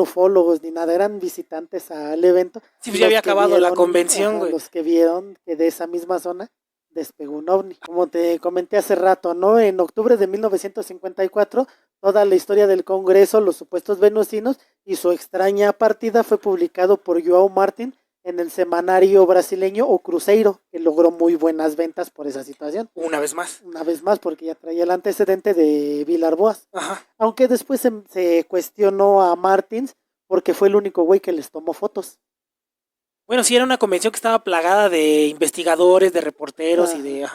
ufólogos ni nada, eran visitantes al evento. Sí, pues ya había acabado la convención, güey. Los que vieron que de esa misma zona despegó un ovni. Como te comenté hace rato, ¿no? En octubre de 1954, toda la historia del Congreso, los supuestos venusinos y su extraña partida fue publicado por João Martin en el semanario brasileño O Cruzeiro, que logró muy buenas ventas por esa situación. Una vez más, porque ya traía el antecedente de Vilar Boas. Aunque después se cuestionó a Martins porque fue el único güey que les tomó fotos. Bueno, sí, era una convención que estaba plagada de investigadores, de reporteros y de...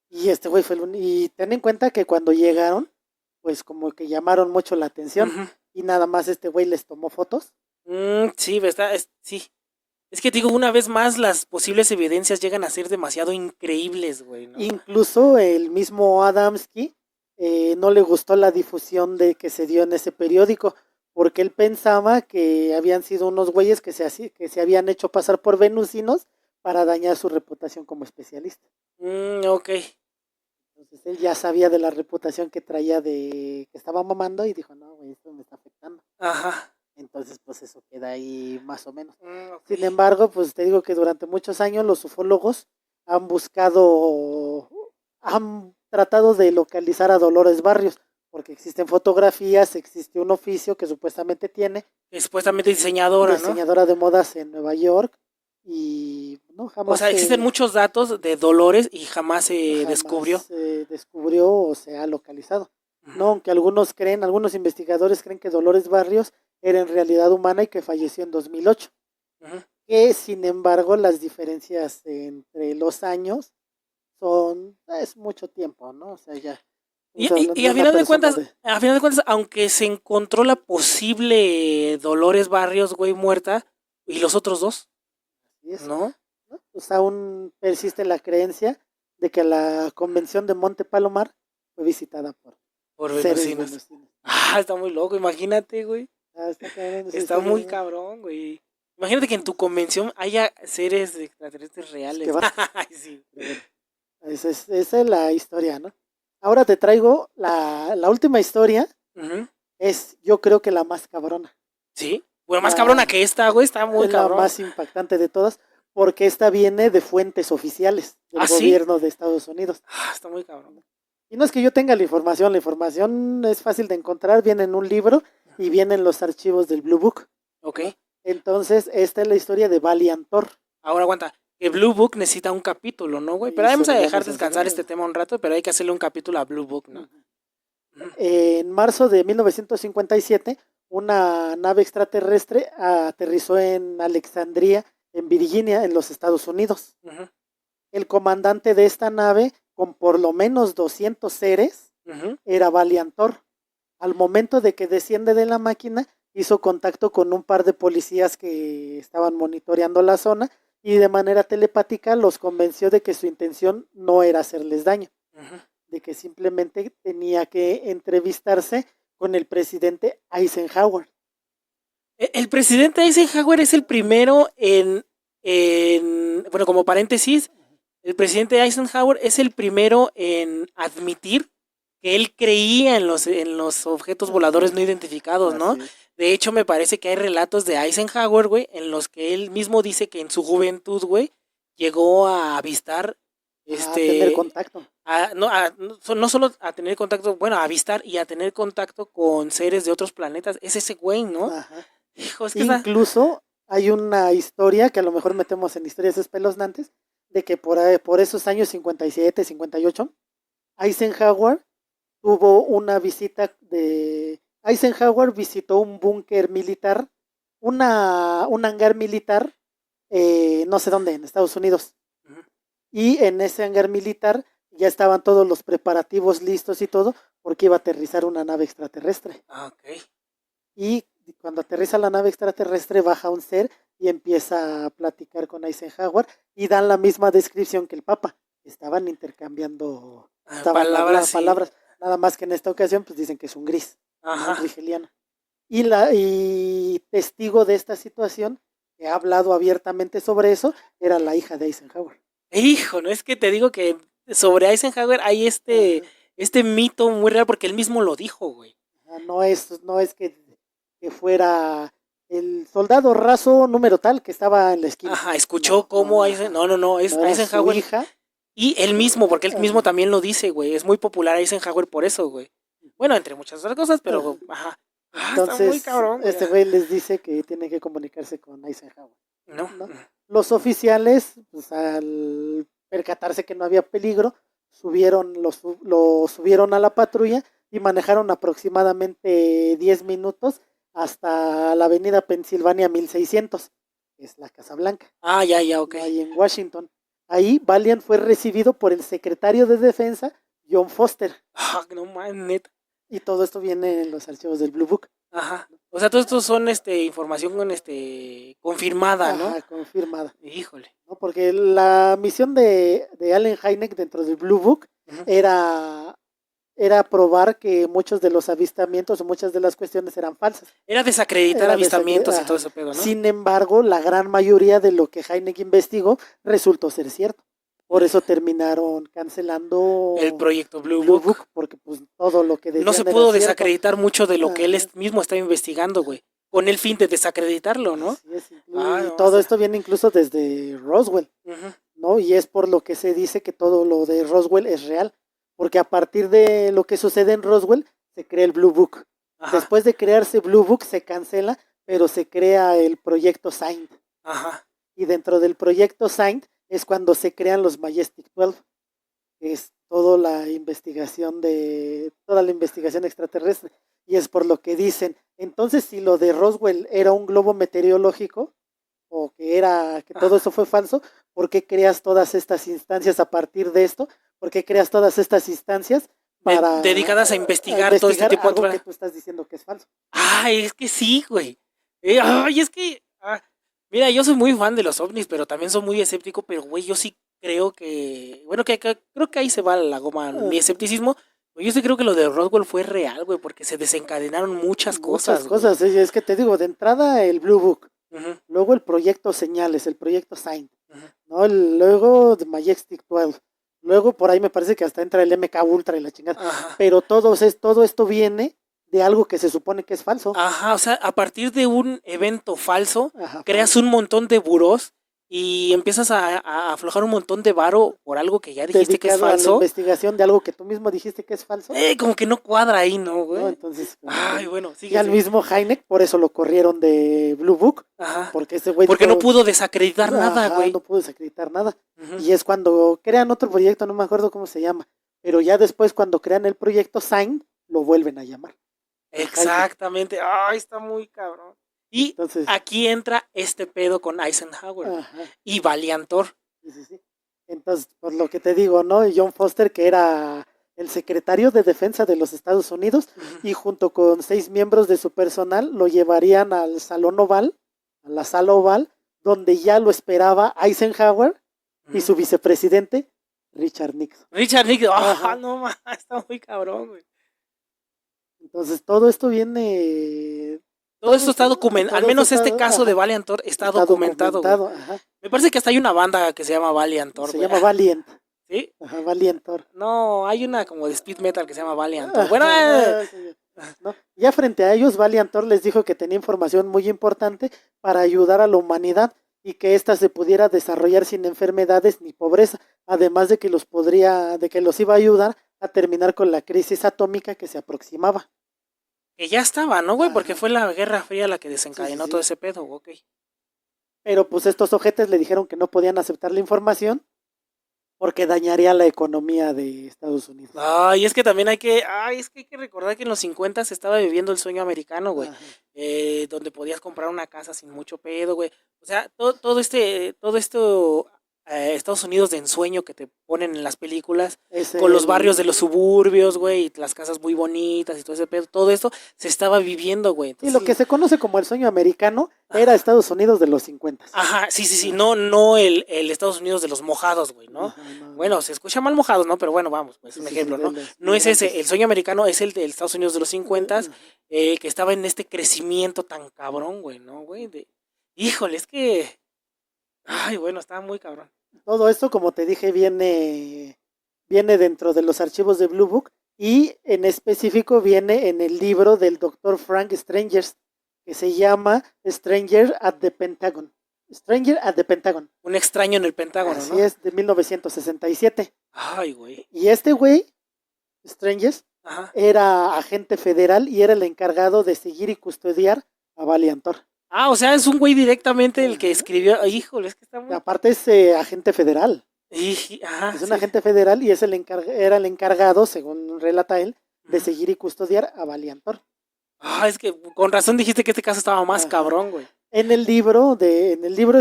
Y este güey fue el único. Y ten en cuenta que cuando llegaron, pues como que llamaron mucho la atención. Y nada más este güey les tomó fotos. Sí, sí. Es que digo, una vez más, las posibles evidencias llegan a ser demasiado increíbles, güey, ¿no? Incluso el mismo Adamski no le gustó la difusión que se dio en ese periódico, porque él pensaba que habían sido unos güeyes que se habían hecho pasar por venusinos para dañar su reputación como especialista. Ok. Entonces él ya sabía de la reputación que traía que estaba mamando y dijo, no, güey, esto me está afectando. Entonces, pues eso queda ahí más o menos. Okay. Sin embargo, pues te digo que durante muchos años los ufólogos han tratado de localizar a Dolores Barrios, porque existen fotografías, existe un oficio que supuestamente tiene. Es supuestamente diseñadora, ¿no? Diseñadora de modas en Nueva York y no jamás. O sea, existen muchos datos de Dolores y jamás se descubrió. Se descubrió o se ha localizado. No, aunque algunos investigadores creen que Dolores Barrios era en realidad humana y que falleció en 2008. Que sin embargo las diferencias entre los años es mucho tiempo, ¿no? O sea, ya. Y, Estamos y- hablando y de una persona de... a final de cuentas, aunque se encontró la posible Dolores Barrios, güey, muerta, y los otros dos, Y es, ¿no? ¿no? Pues aún persiste la creencia de que la convención de Monte Palomar fue visitada por Por seres venusinos. venusinos. Ah, está muy loco, imagínate, güey. Está cabrón esa Está historia, muy ¿no? cabrón, güey. Imagínate que en tu convención haya seres extraterrestres Pues que reales. va. Ay, sí. Pero bueno, esa es la historia, ¿no? Ahora te traigo la última historia, Ujú. es yo creo que la más cabrona, Sí. Bueno, más cabrona la, que esta, güey, está muy es la cabrón. más impactante de todas, porque esta viene de fuentes oficiales del ¿Ah, sí? gobierno de Estados Unidos. Ah, está muy cabrón. Y no es que yo tenga la información es fácil de encontrar, viene en un libro y viene en los archivos del Blue Book, Ok. ¿no? Entonces, esta es la historia de Valiant Thor. Ahora aguanta. Que Blue Book necesita un capítulo, ¿no, güey? Y Pero vamos eso a lo dejar vamos a descansar este hacer. tema un rato, pero hay que hacerle un capítulo a Blue Book, ¿no? Ujú. En marzo de 1957, una nave extraterrestre aterrizó en Alexandria, en Virginia, en los Estados Unidos. Ujú. El comandante de esta nave, con por lo menos 200 seres, Ujú. era Valiant Thor. Al momento de que desciende de la máquina, hizo contacto con un par de policías que estaban monitoreando la zona y de manera telepática los convenció de que su intención no era hacerles daño, Ujú. de que simplemente tenía que entrevistarse con el presidente Eisenhower. El presidente Eisenhower es el primero bueno, como paréntesis, el presidente Eisenhower es el primero en admitir que él creía en los objetos voladores no identificados, ¿no? Así es. De hecho, me parece que hay relatos de Eisenhower, güey, en los que él mismo dice que en su juventud, güey, llegó a avistar, A tener contacto. no solo a tener contacto, bueno, a avistar y a tener contacto con seres de otros planetas. Es ese güey, ¿no? Ajá. Hijo, es que está... Incluso hay una historia que a lo mejor metemos en historias espeluznantes, de que por esos años 57, 58, Eisenhower tuvo una visita de... Eisenhower visitó un búnker militar, un hangar militar, no sé dónde, en Estados Unidos. Ujú. Y en ese hangar militar ya estaban todos los preparativos listos y todo, porque iba a aterrizar una nave extraterrestre. Ah, ok. Y cuando aterriza la nave extraterrestre, baja un ser y empieza a platicar con Eisenhower y dan la misma descripción que el Papa. Estaban intercambiando, estaban Palabras, hablando sí. palabras, nada más que en esta ocasión pues dicen que es un gris, ¿no? Un Ajá. rigeliano. Y testigo de esta situación, que ha hablado abiertamente sobre eso, era la hija de Eisenhower. Hijo, no es que te digo que sobre Eisenhower hay Ajá. este mito muy real porque él mismo lo dijo, güey. No es que fuera el soldado raso número tal que estaba en la esquina. Ajá, escuchó No, cómo ajá. no, es No era su Eisenhower. hija. Y él mismo, porque él mismo Ajá, también lo dice, güey. Es muy popular Eisenhower por eso, güey. Bueno, entre muchas otras cosas, pero, ajá. ajá. Ah, está muy Entonces, cabrón, güey. este güey les dice que tiene que comunicarse con Eisenhower, No. ¿no? Los oficiales, pues, al percatarse que no había peligro, lo subieron a la patrulla y manejaron aproximadamente 10 minutos hasta la avenida Pensilvania 1600, que es la Casa Blanca, Ah, ya, ok. no ahí en Washington. Ahí Valiant fue recibido por el secretario de Defensa, John Foster, Ah, no mames, neta. y todo esto viene en los archivos del Blue Book. Ajá. O sea, todos estos son información confirmada, ¿no? Ajá, confirmada. Híjole. ¿No? Porque la misión de Allen Hynek dentro del Blue Book Ujú. era probar que muchos de los avistamientos o muchas de las cuestiones eran falsas. Era desacreditar Era avistamientos y todo ajá. ese pedo, ¿no? Sin embargo, la gran mayoría de lo que Hynek investigó resultó ser cierto. Por eso terminaron cancelando El proyecto Blue Blue Book. Book, porque pues todo lo que No se decían pudo era cierto. desacreditar mucho de lo que él Ajá. mismo estaba investigando, güey. Con el fin de desacreditarlo, ¿no? Así es, Ah, y no, todo está- esto viene incluso desde Roswell, Ujú. ¿no? Y es por lo que se dice que todo lo de Roswell es real, porque a partir de lo que sucede en Roswell se crea el Blue Book. Ajá, Después de crearse Blue Book se cancela, pero se crea el proyecto SIGNed. ajá. Y dentro del proyecto SIGNed es cuando se crean los Majestic 12, que es toda la investigación extraterrestre. Y es por lo que dicen, entonces si lo de Roswell era un globo meteorológico, o que todo eso fue falso, ¿por qué creas todas estas instancias a partir de esto? ¿Por qué creas todas estas instancias para dedicadas a investigar todo este tipo algo de... que tú estás diciendo que es falso? Ay, es que sí, güey. Ay, es que... mira, yo soy muy fan de los ovnis, pero también soy muy escéptico, pero güey, yo sí creo que... Bueno, creo que ahí se va la goma mi escepticismo. Yo sí creo que lo de Roswell fue real, güey, porque se desencadenaron muchas cosas. Muchas cosas, es que te digo, de entrada el Blue Book, Ujú, luego el proyecto Señales, el proyecto Sign, ujú. ¿no? Luego The Majestic 12, luego por ahí me parece que hasta entra el MK Ultra y la chingada, Ajá. pero todo esto viene de algo que se supone que es falso. Ajá, o sea, a partir de un evento falso, Ajá, creas falso. un montón de burós y empiezas a aflojar un montón de varo por algo que ya dijiste que es Dedicado a la falso. investigación de algo que tú mismo dijiste que es falso. Como que no cuadra ahí, ¿no, ¿No? güey? Entonces, Ay, bueno, y sigue, al sigue. mismo Heineck, por eso lo corrieron de Blue Book, Ajá. porque ese güey Porque no pudo desacreditar nada, güey. no pudo desacreditar nada. Ujú. Y es cuando crean otro proyecto, no me acuerdo cómo se llama, pero ya después cuando crean el proyecto Sign, lo vuelven a llamar. Exactamente. Ay, está muy cabrón. Y Entonces, aquí entra este pedo con Eisenhower ajá, y Valiantor. sí. Entonces, por lo que te digo, ¿no? John Foster, que era el secretario de Defensa de los Estados Unidos, Ujú. y junto con 6 miembros de su personal lo llevarían al Salón Oval, a la Sala Oval, donde ya lo esperaba Eisenhower y su vicepresidente, Richard Nixon. Richard Nixon. Ajá. No más, está muy cabrón, güey. Entonces, todo esto viene... Todo esto está documentado, al menos este caso ajá, de Valiantor está documentado, güey. ajá. Me parece que hasta hay una banda que se llama Valiantor, Se güey. llama Valiant. ¿Sí? Ajá, Valiantor. No, hay una como de speed metal que se llama Valiantor. Ajá, Bueno, sí. ¿No? Ya frente a ellos, Valiantor les dijo que tenía información muy importante para ayudar a la humanidad y que ésta se pudiera desarrollar sin enfermedades ni pobreza, además de que los iba a ayudar a terminar con la crisis atómica que se aproximaba. que ya estaba, ¿no, güey? Ajá. Porque fue la Guerra Fría la que desencadenó Sí. todo ese pedo, ok. Pero pues estos ojetes le dijeron que no podían aceptar la información porque dañaría la economía de Estados Unidos. Es que también hay que recordar que en los 50 se estaba viviendo el sueño americano, güey. Donde podías comprar una casa sin mucho pedo, güey. O sea, todo esto, Estados Unidos de ensueño que te ponen en las películas, con los barrios de los suburbios, güey, y las casas muy bonitas y todo ese pedo, todo esto se estaba viviendo, güey. Y lo que se conoce como el sueño americano era Estados Unidos de los 50. Ajá, sí, no el Estados Unidos de los mojados, güey, ¿no? Ajá, no. Bueno, se escucha mal mojados, ¿no? Pero bueno, vamos, pues es un ejemplo, ¿no? No es ese, el sueño americano es el de Estados Unidos de los 50, que estaba en este crecimiento tan cabrón, güey, ¿no, güey? Híjole, es que... Ay, bueno, estaba muy cabrón. Todo esto, como te dije, viene dentro de los archivos de Blue Book y en específico viene en el libro del doctor Frank Strangers, que se llama Stranger at the Pentagon. Stranger at the Pentagon. Un extraño en el Pentágono, Así ¿no? es, de 1967. Ay, güey. Y este güey, Strangers, Ajá. era agente federal y era el encargado de seguir y custodiar a Valiantor. O sea, es un güey directamente el que escribió. Híjole, es que está muy... Aparte es agente federal. Ajá, Es un agente federal y es era el encargado, según relata él, de seguir y custodiar a Valiantor. Es que con razón dijiste que este caso estaba más cabrón, güey. En el libro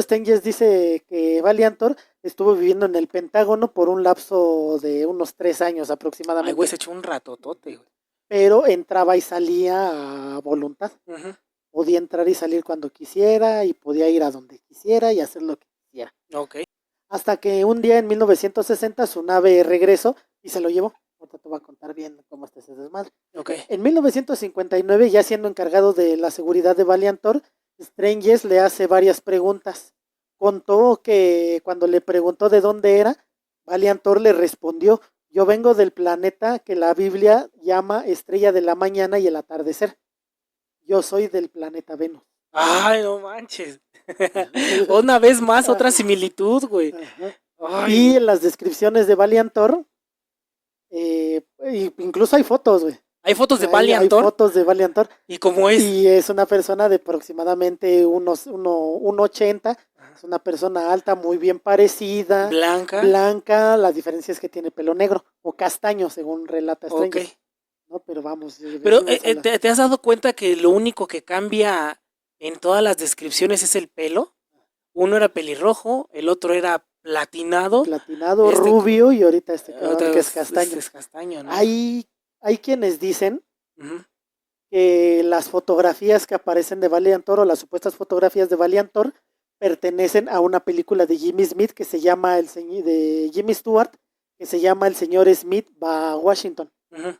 Stenges dice que Valiantor estuvo viviendo en el Pentágono por un lapso de unos 3 años aproximadamente. Ay, güey, se echó un ratotote, güey. Pero entraba y salía a voluntad. Podía entrar y salir cuando quisiera y podía ir a donde quisiera y hacer lo que quisiera. Ok. Hasta que un día en 1960 su nave regresó y se lo llevó. Ahorita te voy a contar bien cómo está ese desmadre. Okay. En 1959, ya siendo encargado de la seguridad de Valiantor, Stranges le hace varias preguntas. Contó que cuando le preguntó de dónde era, Valiantor le respondió: yo vengo del planeta que la Biblia llama estrella de la mañana y el atardecer. Yo soy del planeta Venus. Ay, no manches. Una vez más, otra similitud, güey. Y en las descripciones de Valiantor, incluso hay fotos, güey. Hay fotos de Valiantor. Hay fotos de Valiantor. ¿Y cómo es? Y es una persona de aproximadamente 1.80. Es una persona alta, muy bien parecida. Blanca. La diferencia es que tiene pelo negro o castaño, según relata Stranger. Okay. No, pero vamos. Pero ¿te has dado cuenta que lo único que cambia en todas las descripciones es el pelo? Uno era pelirrojo, el otro era platinado. Rubio, y ahorita cabrón que es castaño. es castaño, ¿no? Hay quienes dicen Uh-huh. que las fotografías que aparecen de Valiantor o las supuestas fotografías de Valiantor pertenecen a una película de Jimmy Smith que se llama de Jimmy Stewart, que se llama El señor Smith va a Washington. Uh-huh.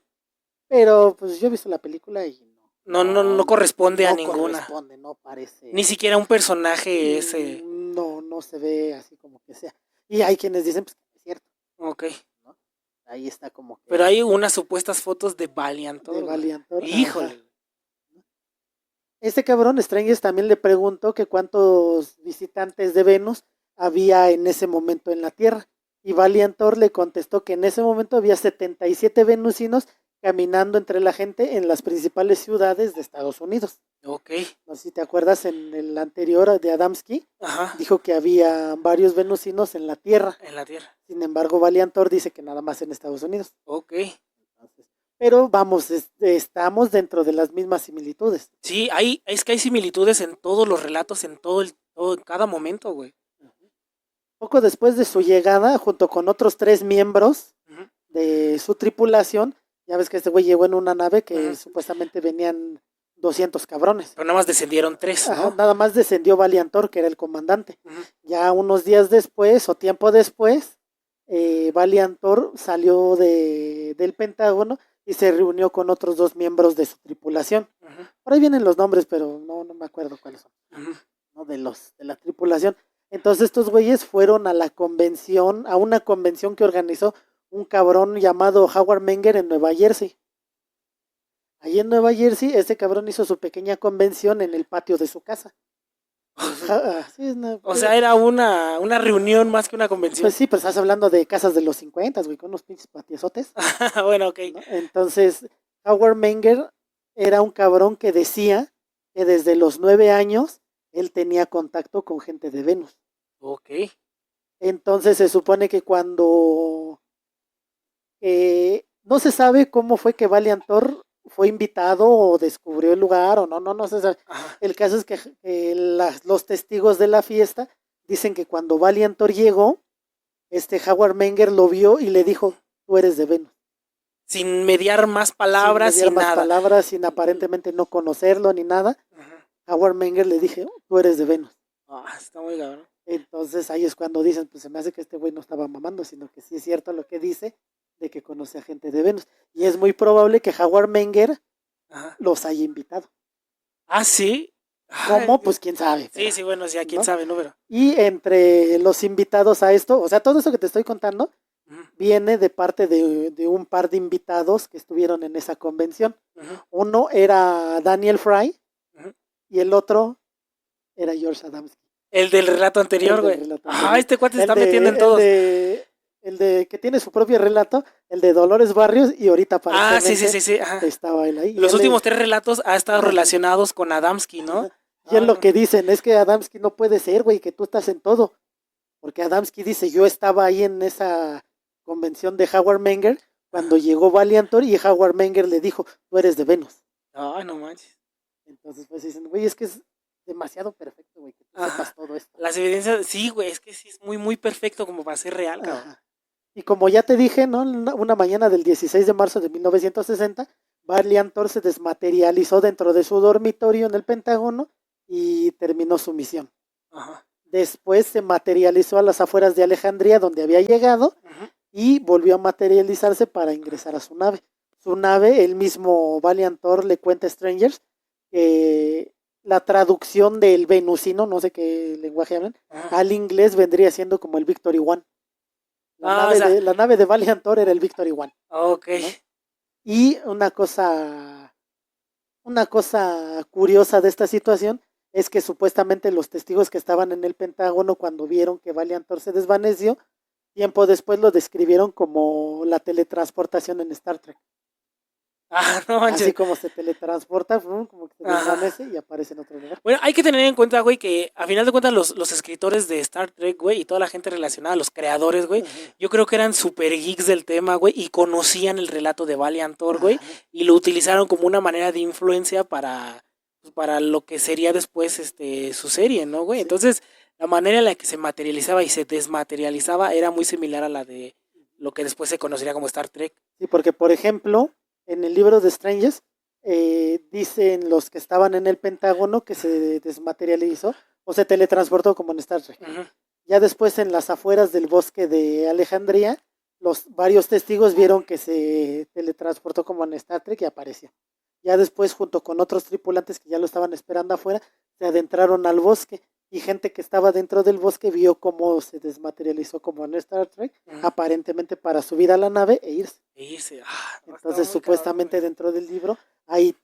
Pero pues yo he visto la película y no corresponde a ninguna. No corresponde, no parece. Ni siquiera un personaje ese. No se ve así como que sea. Y hay quienes dicen pues que es cierto. Ok. ¿No? Ahí está como que... Pero hay unas supuestas fotos de Valiantor. De Valiantor. Híjole. Ajá. Este cabrón Strangers también le preguntó que cuántos visitantes de Venus había en ese momento en la Tierra. Y Valiantor le contestó que en ese momento había 77 venusinos caminando entre la gente en las principales ciudades de Estados Unidos. Ok. No sé si te acuerdas, en el anterior de Adamski, ajá, dijo que había varios venusinos en la Tierra. En la Tierra. Sin embargo, Valiantor dice que nada más en Estados Unidos. Ok. Entonces, pero vamos, estamos dentro de las mismas similitudes. Sí, es que hay similitudes en todos los relatos, en en cada momento, güey. Poco después de su llegada, junto con otros 3 miembros de su tripulación, ya ves que este güey llegó en una nave que supuestamente venían 200 cabrones. Pero nada más descendieron 3, ¿no? Ajá, nada más descendió Valiantor, que era el comandante. Ya unos días después, o tiempo después, Valiantor salió del Pentágono y se reunió con otros 2 miembros de su tripulación. Por ahí vienen los nombres, pero no me acuerdo cuáles son. ¿No? De la tripulación. Entonces estos güeyes fueron a una convención que organizó un cabrón llamado Howard Menger en Nueva Jersey. Allí en Nueva Jersey, este cabrón hizo su pequeña convención en el patio de su casa. O sea, era una reunión más que una convención. Pues sí, pues estás hablando de casas de los 50, güey, con unos pinches patiozotes. Bueno, ok. ¿No? Entonces, Howard Menger era un cabrón que decía que desde los 9 años él tenía contacto con gente de Venus. Ok. Entonces se supone que cuando no se sabe cómo fue que Valiantor fue invitado o descubrió el lugar o no se sabe. Ajá. El caso es que los testigos de la fiesta dicen que cuando Valiantor llegó, Howard Menger lo vio y le dijo, tú eres de Venus. Sin mediar más palabras, sin nada. Sin aparentemente no conocerlo ni nada. Howard Menger le dije, tú eres de Venus. Está muy cabrón. Entonces ahí es cuando dicen, pues se me hace que este güey no estaba mamando, sino que sí es cierto lo que dice, de que conoce a gente de Venus. Y es muy probable que Howard Menger los haya invitado. ¿Ah, sí? ¿Cómo? Pues quién sabe. Pero, sí, bueno, ya quién sabe, ¿no? Pero... Y entre los invitados a esto, o sea, todo eso que te estoy contando, viene de parte de un par de invitados que estuvieron en esa convención. Uno era Daniel Fry y el otro era George Adamski. El del relato anterior, güey. Este cuate se está metiendo en todos. El de que tiene su propio relato, el de Dolores Barrios, y ahorita aparentemente sí. Estaba él ahí. Los últimos 3 relatos ha estado relacionados con Adamski, ¿no? Y es lo que dicen, es que Adamski no puede ser, güey, que tú estás en todo. Porque Adamski dice, yo estaba ahí en esa convención de Howard Menger cuando llegó Valiantor y Howard Menger le dijo, tú eres de Venus. Ay, no manches. Entonces pues dicen, güey, es que es demasiado perfecto, güey, que tú sepas todo esto. Las evidencias, sí, güey, es que sí es muy, muy perfecto como para ser real, cabrón. Y como ya te dije, ¿no? Una mañana del 16 de marzo de 1960, Valiantor se desmaterializó dentro de su dormitorio en el Pentágono y terminó su misión. Después se materializó a las afueras de Alejandría, donde había llegado, y volvió a materializarse para ingresar a su nave. Su nave, el mismo Valiantor le cuenta a Strangers que la traducción del venusino, no sé qué lenguaje hablan, al inglés vendría siendo como el Victory One. La nave de Valiantor era el Victory One. Ok. ¿No? Y una cosa curiosa de esta situación es que supuestamente los testigos que estaban en el Pentágono cuando vieron que Valiantor se desvaneció, tiempo después lo describieron como la teletransportación en Star Trek. No manches. Así como se teletransporta, como que se desvanece y aparece en otro lugar. Bueno, hay que tener en cuenta, güey, que a final de cuentas los escritores de Star Trek, güey, y toda la gente relacionada, los creadores, güey, yo creo que eran super geeks del tema, güey, y conocían el relato de Valiantor, güey, y lo utilizaron como una manera de influencia para lo que sería después su serie, ¿no, güey? Entonces, la manera en la que se materializaba y se desmaterializaba era muy similar a la de lo que después se conocería como Star Trek. Sí, porque por ejemplo, en el libro de Strangers, dicen los que estaban en el Pentágono que se desmaterializó o se teletransportó como en Star Trek. Ujú. Ya después en las afueras del bosque de Alejandría, varios testigos vieron que se teletransportó como en Star Trek y apareció. Ya después, junto con otros tripulantes que ya lo estaban esperando afuera, se adentraron al bosque y gente que estaba dentro del bosque vio cómo se desmaterializó como en Star Trek, aparentemente para subir a la nave e irse. Entonces, supuestamente dentro del libro hay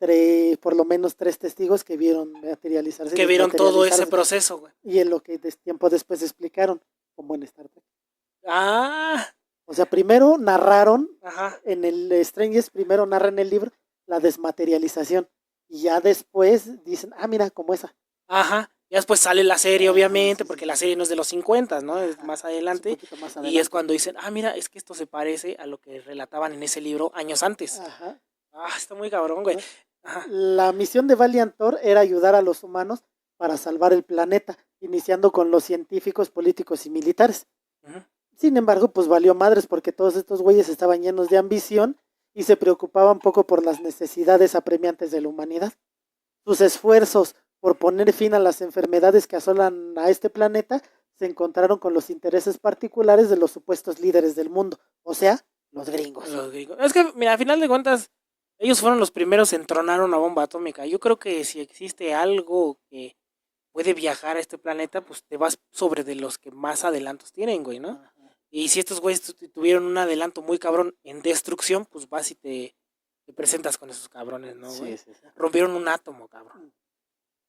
por lo menos 3 testigos que vieron materializarse. Que vieron todo ese proceso, güey. Y en lo que tiempo después explicaron, como en Star Trek. O sea, primero narraron, en el Strangers, primero narran el libro la desmaterialización. Y ya después dicen, mira, como esa. Ajá. Ya después sale la serie, obviamente, porque la serie no es de los 50, ¿no? Es más adelante. Y es cuando dicen, mira, es que esto se parece a lo que relataban en ese libro años antes. Ajá. Está muy cabrón, güey. Ajá. La misión de Valiant Thor era ayudar a los humanos para salvar el planeta, iniciando con los científicos, políticos y militares. Uh-huh. Sin embargo, pues valió madres porque todos estos güeyes estaban llenos de ambición y se preocupaban poco por las necesidades apremiantes de la humanidad. Sus esfuerzos por poner fin a las enfermedades que asolan a este planeta se encontraron con los intereses particulares de los supuestos líderes del mundo, o sea, los gringos. Es que, mira, al final de cuentas, ellos fueron los primeros en tronar una bomba atómica. Yo creo que si existe algo que puede viajar a este planeta, pues te vas sobre de los que más adelantos tienen, güey, ¿no? Ajá. Y si estos güeyes tuvieron un adelanto muy cabrón en destrucción, pues vas y te presentas con esos cabrones, ¿no, güey? Sí. Rompieron un átomo, cabrón.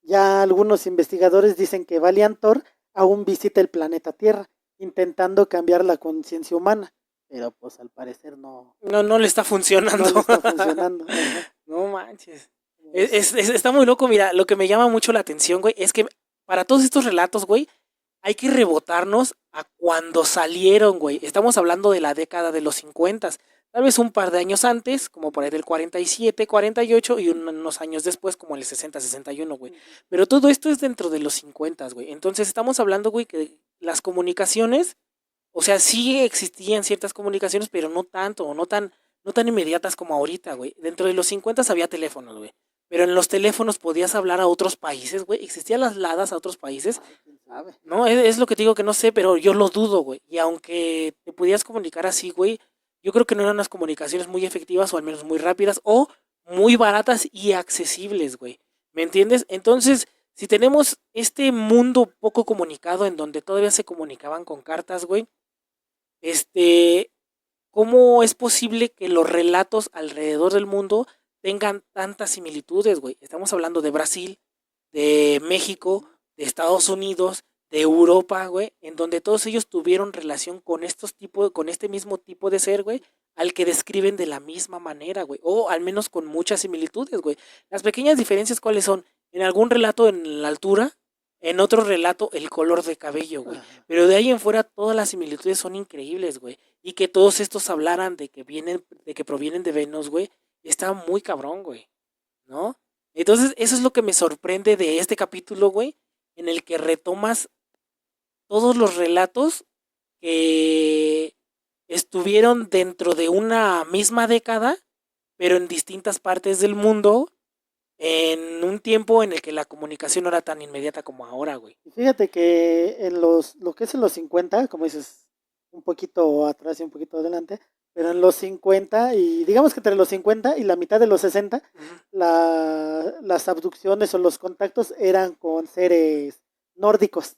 Ya algunos investigadores dicen que Valiant Thor aún visita el planeta Tierra, intentando cambiar la conciencia humana. Pero pues al parecer no le está funcionando. No le está funcionando. No manches. Está muy loco, mira, lo que me llama mucho la atención, güey, es que para todos estos relatos, güey, hay que rebotarnos a cuando salieron, güey. Estamos hablando de la década de los 50, tal vez un par de años antes, como por ahí del 47, 48, y unos años después, como el 60, 61, güey. Pero todo esto es dentro de los 50, güey. Entonces estamos hablando, güey, que las comunicaciones, o sea, sí existían ciertas comunicaciones, pero no tanto, o no tan inmediatas como ahorita, güey. Dentro de los 50 había teléfonos, güey. Pero en los teléfonos podías hablar a otros países, güey. ¿Existían las LADAs a otros países? No, es lo que te digo que no sé, pero yo lo dudo, güey. Y aunque te pudieras comunicar así, güey, yo creo que no eran unas comunicaciones muy efectivas o al menos muy rápidas o muy baratas y accesibles, güey. ¿Me entiendes? Entonces, si tenemos este mundo poco comunicado en donde todavía se comunicaban con cartas, güey, ¿cómo es posible que los relatos alrededor del mundo tengan tantas similitudes, güey? Estamos hablando de Brasil, de México, de Estados Unidos, de Europa, güey, en donde todos ellos tuvieron relación con con este mismo tipo de ser, güey, al que describen de la misma manera, güey, o al menos con muchas similitudes, güey. Las pequeñas diferencias, ¿cuáles son? En algún relato en la altura, en otro relato el color de cabello, güey. Pero de ahí en fuera todas las similitudes son increíbles, güey. Y que todos estos hablaran de que provienen de Venus, güey, está muy cabrón, güey, ¿no? Entonces, eso es lo que me sorprende de este capítulo, güey, en el que retomas todos los relatos que estuvieron dentro de una misma década, pero en distintas partes del mundo, en un tiempo en el que la comunicación no era tan inmediata como ahora, güey. Fíjate que en lo que es en los 50, como dices, un poquito atrás y un poquito adelante, pero en los 50 y digamos que entre los 50 y la mitad de los 60, las abducciones o los contactos eran con seres nórdicos.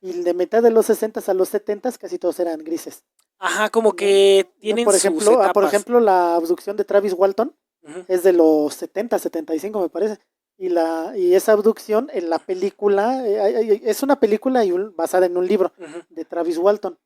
Y de mitad de los 60 a los 70 casi todos eran grises. Ajá, como que tienen por ejemplo, la abducción de Travis Walton es de los 70, 75 me parece. Y esa abducción en la película, es una película basada en un libro de Travis Walton.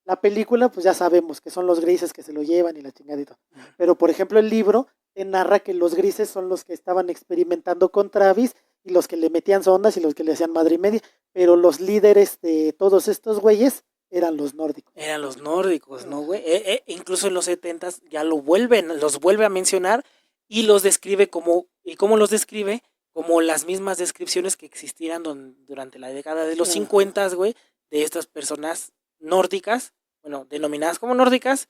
La película, pues ya sabemos que son los grises que se lo llevan y la chingadita. Pero, por ejemplo, el libro te narra que los grises son los que estaban experimentando con Travis y los que le metían sondas y los que le hacían madre y media. Pero los líderes de todos estos güeyes eran los nórdicos. Eran los nórdicos, ¿no, güey? Incluso en los 70s ya los vuelve a mencionar y los describe ¿cómo los describe? como las mismas descripciones que existieran durante la década de los Ajá. 50, güey, de estas personas nórdicas, bueno, denominadas como nórdicas,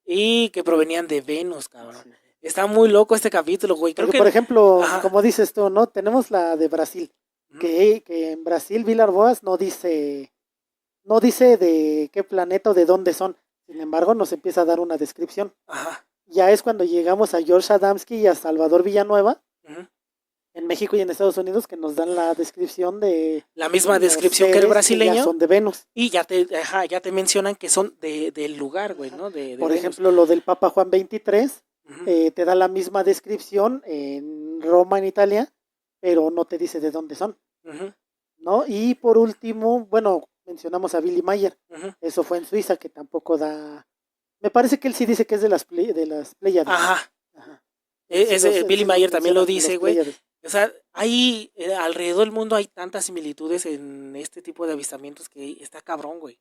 y que provenían de Venus, cabrón. Sí. Está muy loco este capítulo, güey. Creo Porque, que, por ejemplo, ajá, como dices tú, ¿no? Tenemos la de Brasil, ujú, que en Brasil Vilar Boas no dice de qué planeta o de dónde son. Sin embargo, nos empieza a dar una descripción. ajá, Ya es cuando llegamos a George Adamski y a Salvador Villanueva, ujú. en México y en Estados Unidos, que nos dan la descripción de La misma los descripción que el seres que ya brasileño, son de Venus. y ya te mencionan que son del lugar, güey, ¿no? De Por Venus. ejemplo, lo del Papa Juan XXIII, Ujú, te da la misma descripción en Roma, en Italia, pero no te dice de dónde son, ujú, ¿no? Y por último, bueno, mencionamos a Billy Mayer, ujú. eso fue en Suiza, que tampoco da... Me parece que él sí dice que es de las Pléyades. Ajá. Ajá. Él Ese él Billy sí nos Mayer también lo menciona como dice, los güey. Pléyades. O sea, hay alrededor del mundo hay tantas similitudes en este tipo de avistamientos que está cabrón, güey,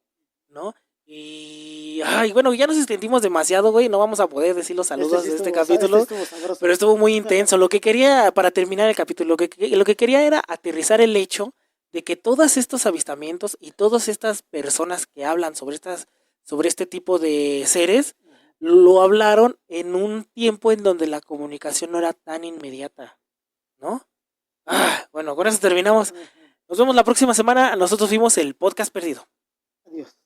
¿no? Y ay, bueno, ya nos extendimos demasiado, güey, no vamos a poder decir los Este saludos sí de este estuvo, capítulo, estuvo sabroso. pero estuvo muy intenso. Lo que quería, para terminar el capítulo, lo que quería era aterrizar el hecho de que todos estos avistamientos y todas estas personas que hablan sobre este tipo de seres, lo hablaron en un tiempo en donde la comunicación no era tan inmediata, ¿no? Bueno, con eso terminamos. Ujú. Nos vemos la próxima semana. Nosotros fuimos el podcast perdido. Adiós.